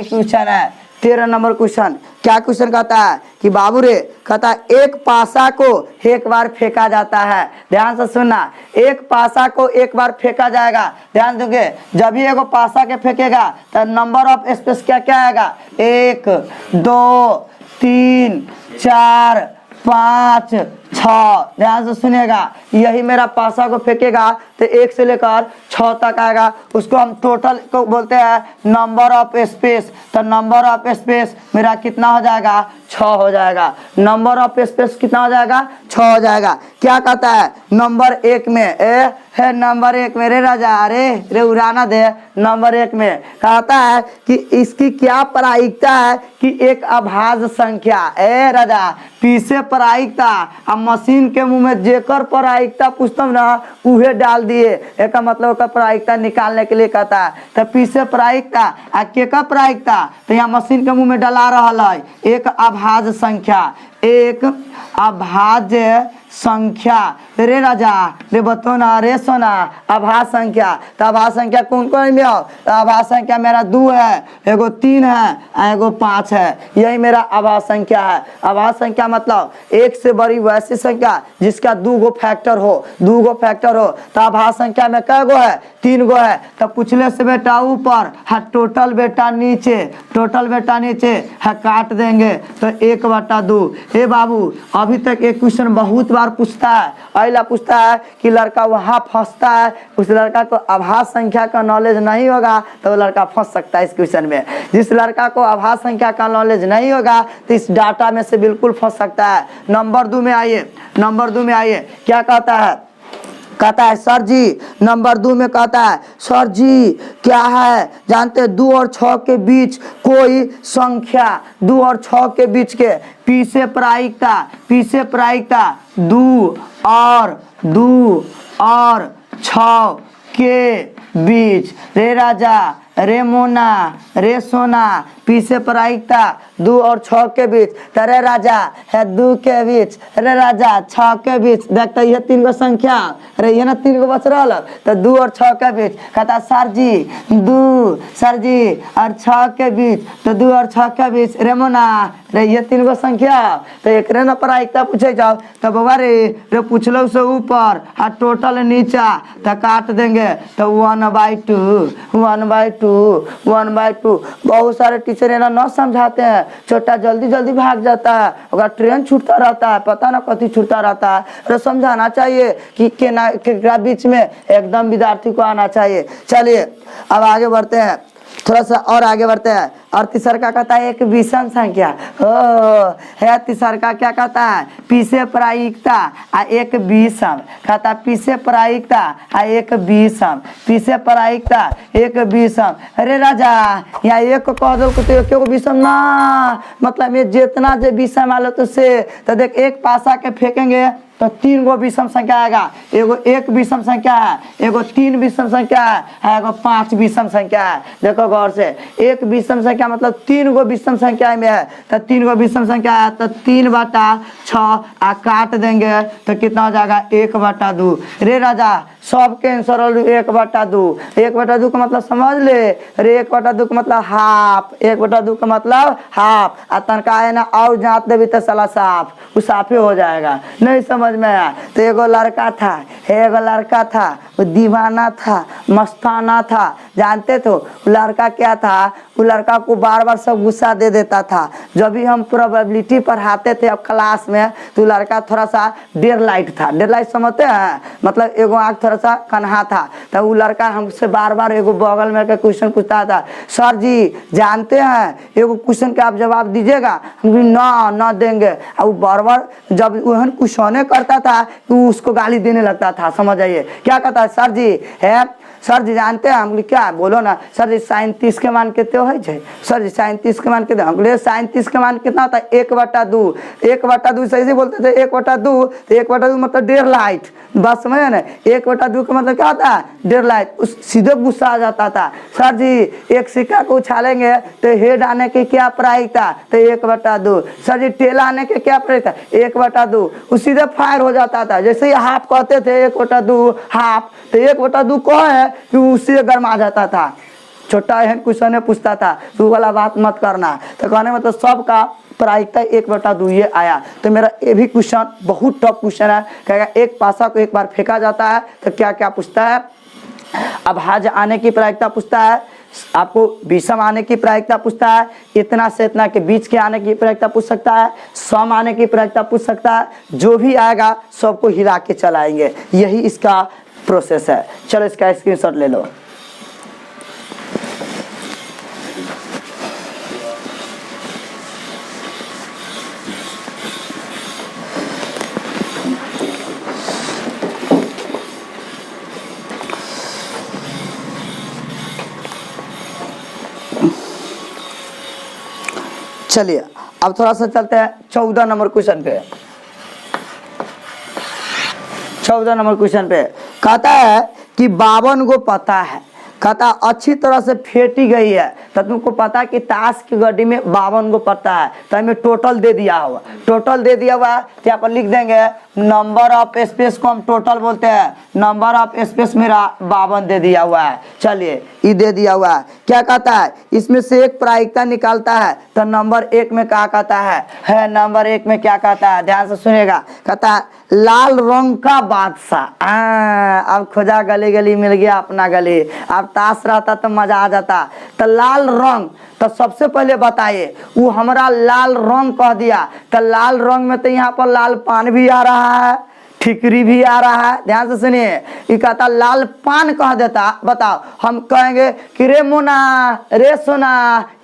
क्वेश्चन है। 13 नंबर क्वेश्चन क्या क्वेश्चन कहता है कि बाबू रे कहता है एक पासा को एक बार फेंका जाता है। ध्यान से सुनना, एक पासा को एक बार फेंका जाएगा। ध्यान दोगे, जब भी एगो पासा के फेंकेगा तो नंबर ऑफ स्पेस क्या क्या आएगा 1 2 3 4 5 6। ध्यान से सुनिएगा, यही मेरा पासा को फेंकेगा तो 1 से लेकर 6 तक आएगा। उसको हम टोटल को बोलते हैं नंबर ऑफ स्पेस। तो नंबर ऑफ स्पेस मेरा कितना हो जाएगा 6 हो जाएगा। नंबर ऑफ स्पेस कितना हो जाएगा 6 हो जाएगा। क्या कहता है नंबर 1 में है नंबर 1 में रे राजा रे उड़ाना दे। नंबर 1 में कहता है कि इसकी क्या प्रायिकता है कि एक अभाज्य संख्या राजा पीछे प्रायिकता अब मशीन के मुंह में जेकर प्रायिकता पूछतम ना उहे डाल दिए। एक मतलब का प्रायिकता निकालने के लिए कहता है। तो पीछे प्रायिकता आ के का प्रायिकता तो यहाँ मशीन के मुंह में डला रहा है एक अभाज्य संख्या, एक अभाज्य संख्या रे राजा रे बतौना रे सोना अभाज्य संख्या। तो अभाज्य संख्या कौन कौन में हो, तो अभाज्य संख्या मेरा 2 है, एगो 3 है, एगो 5 है। यही मेरा अभाज्य संख्या है। अभाज्य संख्या मतलब एक से बड़ी वैसी संख्या जिसका 2 गो फैक्टर हो, 2 गो फैक्टर हो। तो अभाज्य संख्या में कै गो है 3 गो है। तो पूछले से बेटा ऊपर है, टोटल बेटा नीचे, टोटल बेटा नीचे है काट देंगे तो 1/2। हे बाबू अभी तक एक क्वेश्चन बहुत बार पूछता है, अगला पूछता है कि लड़का वहाँ फंसता है, उस लड़का को अभाज्य संख्या का नॉलेज नहीं होगा तो वो लड़का फंस सकता है इस क्वेश्चन में। जिस लड़का को अभाज्य संख्या का नॉलेज नहीं होगा तो इस डाटा में से बिल्कुल फंस सकता है। नंबर 2 में आइए। नंबर 2 में आइए क्या कहता है, कहता है सर जी नंबर 2 में कहता है सर जी क्या है जानते 2 और 6 के बीच कोई संख्या, 2 और 6 के बीच के पीछे प्रायिकता 2 और 6 के बीच रे राजा रे मोना रे सोना पीछे प्रायिकता 2 और 6 के बीच। तो रे राजा है 2 के बीच, रे राजा 6 के बीच। देखते ये 3 गो संख्या रे ये ना 3 गो बच रहा तो 2 और 6 के बीच। कहता सर जी 2 सर जी और 6 के बीच, तो 2 और 6 के बीच रे मोना रे ये 3 गो संख्या। तो एक रे ना प्रायिकता पूछे जाओ तो बाबा रे पूछलो से ऊपर और टोटल नीचा तो काट देंगे तो 1/2। बहुत सारे टीचर है ना न समझाते हैं, छोटा जल्दी भाग जाता है, अगर ट्रेन छूटता रहता है पता ना कथी छूटता रहता है। तो समझाना चाहिए कि के बीच में एकदम विद्यार्थी को आना चाहिए। चलिए अब आगे बढ़ते हैं। थोड़ा सा और आगे बढ़ते हैं। और तीसरा का कहता है एक विषम संख्या। है तीसरा का क्या कहता है, पीछे प्रायिकता आ एक विषम, कहता पीछे प्रायिकता आ एक विषम, पीछे प्रायिकता एक विषम। अरे राजा यहाँ एक को कह दो तो एक को विषम ना, मतलब ये जितना जो विषम आलो तो से, तो देख एक पासा के फेंकेंगे तो 3 गो विषम संख्या आएगा। एगो एक विषम संख्या है, एगो 3 विषम संख्या है, एगो 5 विषम संख्या है। देखो गौर से, एक विषम संख्या मतलब 3 गो विषम संख्या में है, तो 3 गो विषम संख्या है तो 3/6 आ काट देंगे तो कितना हो जाएगा 1/2। रे राजा सब कैंसर 1/2, 1/2 का मतलब समझ ले। अरे 1/2 का मतलब हाफ, 1/2 का मतलब हाफ। आ तनका है ना और जात देवी तो साला साफ, वो साफे हो जाएगा। नहीं समझ में आया तो एगो लड़का था, एगो लड़का था, वो दीवाना था, मस्ताना था। जानते तो लड़का क्या था, वो लड़का को बार बार सब गुस्सा दे देता था। जब भी हम प्रोबेबिलिटी पढ़ाते थे अब क्लास में तो लड़का थोड़ा सा डेर लाइट था। डेर लाइट समझते हैं, मतलब एगो आँख थोड़ा सा कन्हा था। तो वो लड़का हमसे बार बार एगो बगल में क्वेश्चन पूछता था, सर जी जानते हैं एगो क्वेश्चन के आप जवाब दीजिएगा। हम ना देंगे। और बार बार जब वह क्वेश्चन करता था तो उसको गाली देने लगता था। समझ आइए क्या कहता है, सर जी है, सर जी जानते हैं। हम बोले क्या, बोलो ना। सर जी साइन 30 के मान कितने हो जाए, सर जी साइन 30 के मान कितने। हम बोले साइन 30 के मान कितना होता है 1/2, 1/2 सही से बोलते थे 1/2, तो 1/2 मतलब डेढ़ लाइट। बस समझे ना, 1/2 का मतलब क्या होता है डेढ़ लाइट। उस सीधे गुस्सा आ जाता था, सर जी एक सिक्का को उछालेंगे तो हेड आने की क्या प्रायिकता, तो 1/2। सर जी टेल आने के क्या प्रायिकता 1/2। उस सीधे फायर हो जाता था। जैसे ही हाफ कहते थे 1/2 हाफ, तो 1/2 कहे कि उससे गर्मा जाता था। छोटा एहन क्वेश्चन पूछता था तू वाला बात मत करना। तो कहने मतलब सबका प्रायिकता 1/2 ये आया। तो मेरा ये भी क्वेश्चन बहुत टफ क्वेश्चन है। कहेगा एक पासा को एक बार फेंका जाता है तो क्या क्या पूछता है, अब हाज आने की प्रायिकता पूछता है, आपको विषम आने की प्रायिकता पूछता है, इतना से इतना के बीच के आने की प्रायिकता पूछ सकता है, सम आने की प्रायिकता पूछ सकता है। जो भी आएगा सबको हिला के चलाएंगे, यही इसका प्रोसेस है। चलो इसका स्क्रीनशॉट ले लो। चलिए अब थोड़ा सा चलते हैं 14 नंबर क्वेश्चन पे। 14 नंबर क्वेश्चन पे कहता है कि 52 को पता है, कहता अच्छी तरह से फेंटी गई है। तो तुमको पता है कि ताश की गड्डी में 52 को पता है, तो हमें टोटल दे दिया हुआ, टोटल दे दिया हुआ। तो यहाँ पर लिख देंगे नंबर ऑफ स्पेस को हम टोटल बोलते हैं, नंबर ऑफ स्पेस मेरा 52 दे दिया हुआ है। चलिए ये दे दिया हुआ है। क्या कहता है, इसमें से एक प्रायिकता निकालता है। तो नंबर 1 में क्या कहता है नंबर 1 में क्या कहता है, ध्यान से सुनिएगा। कहता है लाल रंग का बादशाह। अब खोजा गली गली मिल गया अपना गली। अब ताश रहता तो मजा आ जाता। तो लाल रंग, तो सबसे पहले बताइए वो हमारा लाल रंग कह दिया। तो लाल रंग में तो यहाँ पर लाल पान भी आ रहा है, ठिकरी भी आ रहा है। ध्यान से सुनिए, ये कहता लाल पान कह देता। बताओ हम कहेंगे कि रे मोना रे सोना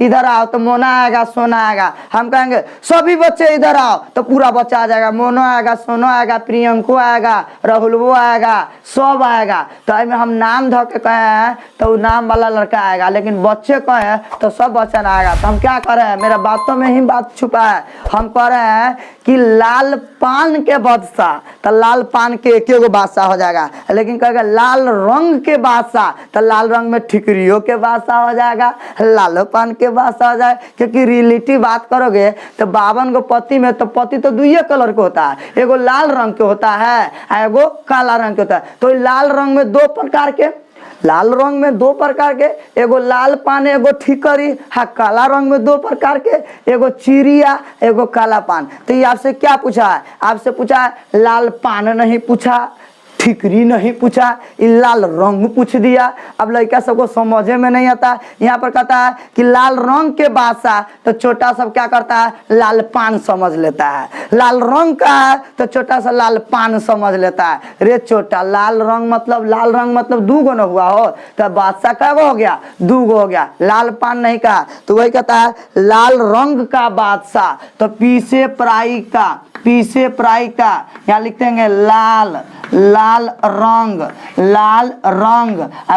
इधर आओ, तो मोना आएगा सोना आएगा। हम कहेंगे सभी बच्चे इधर आओ, तो पूरा बच्चा आ जाएगा, मोनो आएगा, सोनो आएगा, प्रियंको आएगा, राहुलवो आएगा, सब आएगा। तो इसमें हम नाम धो के कहें तो वो नाम वाला लड़का आएगा, लेकिन बच्चे कहें तो सब बच्चा ना आएगा। तो हम क्या कर रहे हैं, मेरा बातों में ही बात छुपा है। हम कह रहे हैं कि लाल पान के बादशाह, तो लाल पान के एक गो बादशाह हो जाएगा। लेकिन कहेगा लाल रंग के बादशाह, तो लाल रंग में ठिकरियों के बादशाह हो जाएगा, लालो पान के बादशाह हो जाएगा। क्योंकि रिलेटिव बात करोगे तो 52 को पति में, तो पति तो 2 कलर के होता है, एगो लाल रंग के होता है, एगो काला रंग के होता है। तो लाल रंग में 2 प्रकार के, लाल रंग में 2 प्रकार के, एगो लाल पान एगो ठिकरी। हाँ काला रंग में 2 प्रकार के, एगो चिड़िया एगो काला पान। तो ये आपसे क्या पूछा है, आपसे पूछा है लाल पान नहीं पूछा, ठिकरी नहीं पूछा, ये लाल रंग पूछ दिया। अब लड़का सबको समझे में नहीं आता। यहाँ पर कहता है कि लाल रंग के बादशाह, तो छोटा सब क्या करता है, लाल पान समझ लेता है। लाल रंग का है तो छोटा सा लाल पान समझ लेता है। रे छोटा, लाल रंग मतलब दू गो न हुआ हो, तो बादशाह का हो गया, दू गो हो गया, लाल पान नहीं कहा। तो वही कहता है लाल रंग का बादशाह, तो पीछे पराई का यहाँ लिखते हैं लाल रंग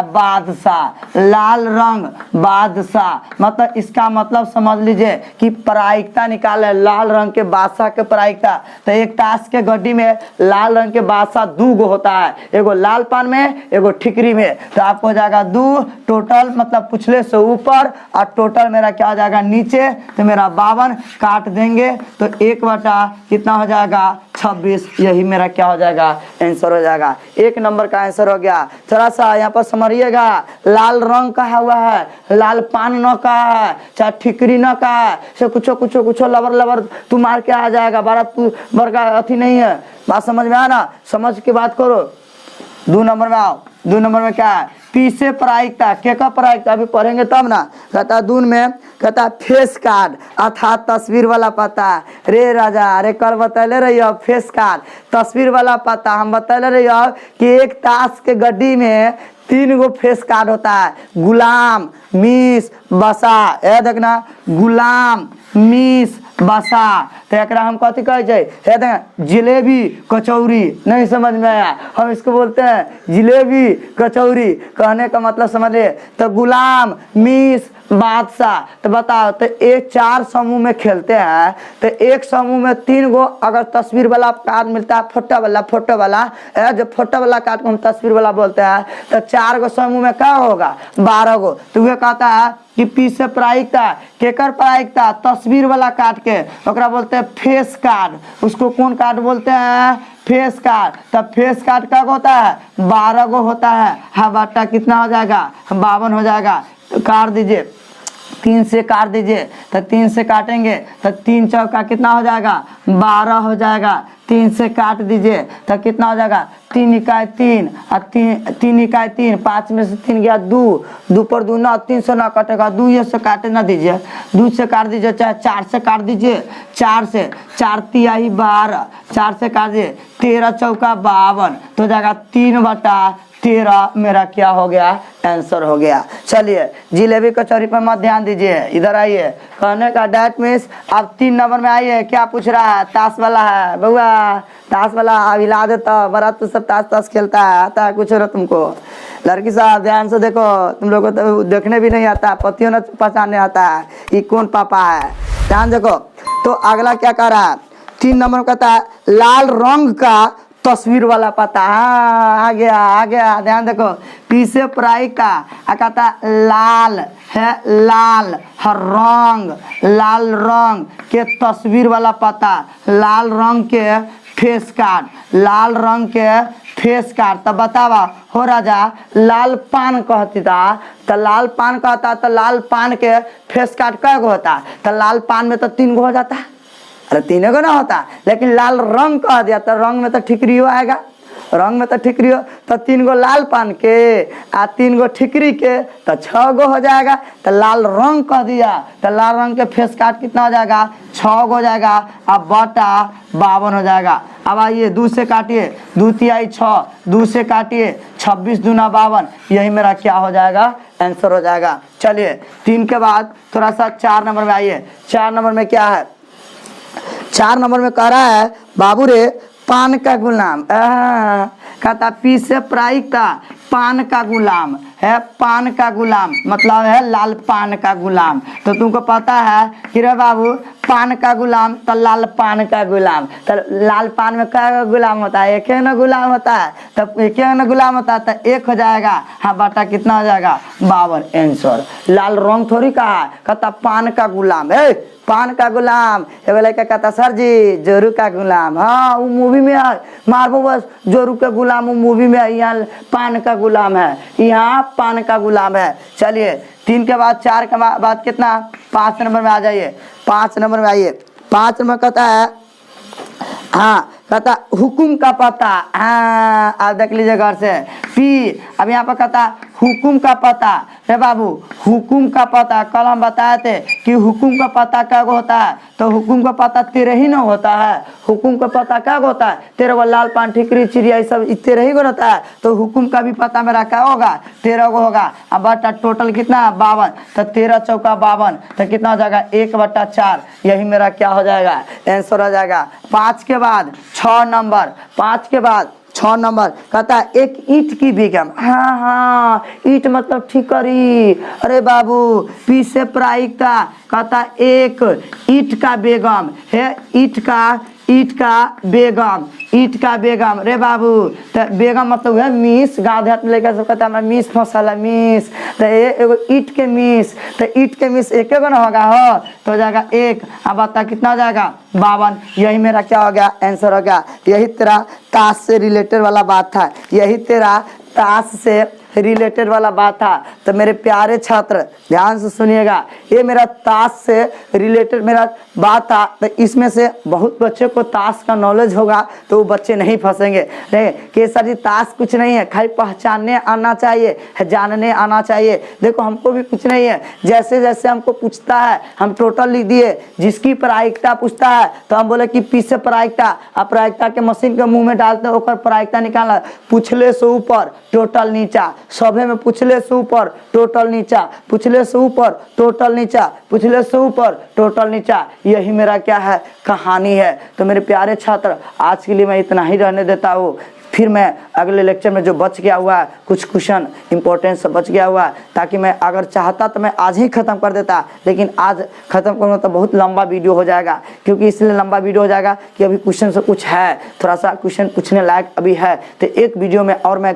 बादशाह, लाल रंग बादशाह, मतलब इसका मतलब समझ लीजिए कि प्रायिकता निकाले, लाल रंग के बादशाह के प्रायिकता। तो एक ताश के गड्डी में लाल रंग के बादशाह दू गो होता है, एगो लाल पान में, एगो ठिकरी में। तो आपको हो जाएगा दू टोटल, मतलब पिछले से ऊपर, और टोटल मेरा क्या हो जाएगा नीचे, तो मेरा 52 काट देंगे तो 1/, कितना हो जाएगा 26। यही मेरा क्या हो जाएगा, आंसर हो जाएगा। 1 नंबर का आंसर हो गया। थोड़ा सा यहाँ पर समझिएगा, लाल रंग कहा हुआ है, लाल पान न कहा है, चाहे ठिकरी न कहा है, से कुछ लबर तू मार के आ जाएगा, बारह तू बड़का अथी नहीं है। बात समझ में आया ना, समझ के बात करो। 2 नंबर में आओ। 2 नंबर में क्या है, पीछे प्रायिकता, के का प्रायिकता अभी पढ़ेंगे तब ना। कहता दून में कहता फेस कार्ड अर्थात तस्वीर वाला पता। रे राजा, अरे कल बतैले रही हो फेस कार्ड तस्वीर वाला पता। हम बतैले रही हो कि एक ताश के गड्डी में 3 गो फेस कार्ड होता है, गुलाम, मीस, बसा। ये देखना, गुलाम, मीस, बसा। तो एकरा हम कथी कहे छै, जिलेबी कचौरी। नहीं समझ में आया, हम इसको बोलते हैं जिलेबी कचौरी। कहने का मतलब समझिए, तो गुलाम, मीस, बादशाह। तो बताओ, तो एक 4 समूह में खेलते हैं, तो एक समूह में 3 गो अगर तस्वीर वाला कार्ड मिलता है, फोटो वाला जो फोटो वाला कार्ड को हम तस्वीर वाला बोलते हैं, तो 4 गो समूह में क्या होगा, 12 गो। तो वह कहता है कि पीछे प्रायिकता, केकर प्रायिकता, तस्वीर वाला कार्ड के, ओकरा बोलते हैं फेस कार्ड। उसको कौन कार्ड बोलते हैं, फेस कार्ड। तब फेस कार्ड का होता है 12 गो होता है। हाँ बट्टा कितना हो जाएगा, 52 हो जाएगा। तो काट दीजिए, 3 से काट दीजिए, तो 3 से काटेंगे तो 3 चौका कितना हो जाएगा, 12 हो जाएगा। 3 से काट दीजिए तो कितना हो जाएगा, 3 इकाई 3 और 3 इकाई 3, 5 में से 3 गया 2, 2 पर 2 9, 3 से ना कटेगा, 2 ये से काटे ना दीजिए, 2 से काट दीजिए, चाहे 4 से काट दीजिए, 4 से 4 तिहाई 12, 4 से काट दीजिए, 13 चौका 52, तो हो जाएगा 3/13 मेरा क्या हो गया, आंसर हो गया। चलिए जिलेबी कचौरी पर मत ध्यान दीजिए, इधर आइए। कहने का डैट मीन्स अब 3 नंबर में आइए। क्या पूछ रहा है, ताश वाला है बउआ, ताश वाला अभी ला देता, बड़ा तो सब ताश खेलता है, आता है कुछ रहा तुमको। लड़की साहब ध्यान से देखो, तुम लोग को तो देखने भी नहीं आता, पतियों ने पहचानने आता है ये कौन पापा है। ध्यान देखो, तो अगला क्या कर रहा है, 3 नंबर कहता है लाल रंग का तस्वीर वाला पता। हाँ आ गया। ध्यान देखो, पीछे पराई का कहता लाल है, लाल रंग के तस्वीर वाला पता, लाल रंग के फेस कार्ड, तब बतावा हो राजा लाल पान कहती था, तो लाल पान कहता, तो लाल पान के फेस कार्ड कै गो होता, तो लाल पान में तो 3 गो हो जाता, अरे 3 गो ना होता, लेकिन लाल रंग कह दिया तो रंग में तो ठिकरी आएगा, रंग में तो ठिकरी हो, तो 3 गो लाल पान के आ 3 गो ठिकरी के तो 6 गो हो जाएगा। तो लाल रंग कह दिया तो लाल रंग के फेस कार्ड कितना हो जाएगा, 6 गो हो जाएगा, अब बटा 52 हो जाएगा। अब आइए 2 से काटिए, 2 तिहाई 6, 2 से काटिए 26 दूना 52, यही मेरा क्या हो जाएगा, आंसर हो जाएगा। चलिए 3 के बाद थोड़ा सा 4 नंबर में आइए। 4 नंबर में क्या है, 4 नंबर में कह रहा है बाबू रे पान का गुलाम, कहता पीछे प्रायिकता पान का गुलाम है, पान का गुलाम मतलब है लाल पान का गुलाम। तो तुमको पता है कि रे बाबू पान का गुलाम तो लाल पान का गुलाम, तो लाल पान में क्या गुलाम होता है, एक ना गुलाम होता है, तो एक ना गुलाम होता है, तो 1 हो जाएगा। हाँ बटा कितना हो जाएगा, 52 आंसर। लाल रंग थोड़ी कहा, कहता पान का गुलाम है, पान का गुलाम। एगो लड़का कहता सर जी जोरू का गुलाम, हाँ वो मूवी में है, मारबो बस जोरू का गुलाम वो मूवी में है, यहाँ पान का गुलाम है, यहाँ पान का गुलाम है। चलिए 3 के बाद 4 के बाद कितना, 5 नंबर में आ जाइए। 5 नंबर में आइए। 5 नंबर कहता है हाँ कहता हुकुम का पता, हाँ आप देख लीजिए घर से। फिर अब यहाँ पर कहता हुकुम का पता, रे बाबू हुकुम का पता, कल हम बताए थे कि हुकुम का पता क्या होता है, तो हुकुम का पता तेरे ही ना होता है। हुकुम का पता क्या होता है, तेरे वो लाल पान ठिकरी चिड़िया सब तेरे ही को होता है, तो हुकुम का भी पता मेरा क्या होगा, 13 को होगा। अब बटा टोटल कितना है 52, तो 13 चौका 52, तो कितना हो जाएगा 1/4, यही मेरा क्या हो जाएगा आंसर हो जाएगा। 5 के बाद 6 नंबर, 5 के बाद 6 नंबर कहता है एक ईंट की बेगम, हाँ हाँ ईंट मतलब ठिकरी, अरे बाबू पी से प्रायिकता, कहता एक ईंट का बेगम है, ईंट का बेगम, ईंट का बेगम, रे बाबू तो बेगम मतलब है मीस, गाँव देहात में लेकर सब कहता है मीस मसाला मीस, तो एगो ईंट के मीस, तो ईंट के मीस एक गो ना होगा हो, तो हो जाएगा 1। अब बता कितना हो जाएगा 52, यही मेरा क्या हो गया आंसर हो गया। यही तेरा ताश से रिलेटेड वाला बात था, यही तेरा ताश से रिलेटेड वाला बात था। तो मेरे प्यारे छात्र ध्यान से सुनिएगा, ये मेरा ताश से रिलेटेड मेरा बात था, तो इसमें से बहुत बच्चे को ताश का नॉलेज होगा, तो वो बच्चे नहीं फंसेंगे। नहीं कि सर जी ताश कुछ नहीं है, खाली पहचानने आना चाहिए, जानने आना चाहिए। देखो हमको भी कुछ नहीं है, जैसे जैसे हमको पूछता है हम टोटल लिख दिए, जिसकी प्रायिकता पूछता है तो हम बोले कि पी से प्रायिकता, अब प्रायिकता के मशीन के मुंह में डालते होकर प्रायिकता निकालना, पूछले से ऊपर टोटल नीचा, सभे में पूछले से ऊपर टोटल नीचा, पूछले से ऊपर टोटल नीचा, पूछले से ऊपर टोटल नीचा, यही मेरा क्या है कहानी है। तो मेरे प्यारे छात्र आज के लिए मैं इतना ही रहने देता हूँ, फिर मैं अगले लेक्चर में जो बच गया हुआ है कुछ क्वेश्चन इंपॉर्टेंट सब बच गया हुआ है, ताकि मैं अगर चाहता तो मैं आज ही ख़त्म कर देता, लेकिन आज ख़त्म करूँगा तो बहुत लंबा वीडियो हो जाएगा। क्योंकि इसलिए लंबा वीडियो हो जाएगा कि अभी क्वेश्चन से कुछ है, थोड़ा सा क्वेश्चन पूछने लायक अभी है, तो एक वीडियो में और मैं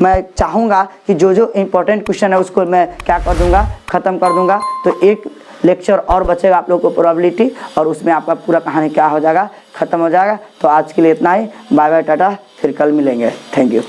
मैं चाहूँगा कि जो इम्पोर्टेंट क्वेश्चन है उसको मैं क्या कर दूँगा, ख़त्म कर दूँगा। तो एक लेक्चर और बचेगा आप लोगों को प्रोबेबिलिटी, और उसमें आपका पूरा कहानी क्या हो जाएगा ख़त्म हो जाएगा। तो आज के लिए इतना ही, बाय बाय टाटा, फिर कल मिलेंगे, थैंक यू।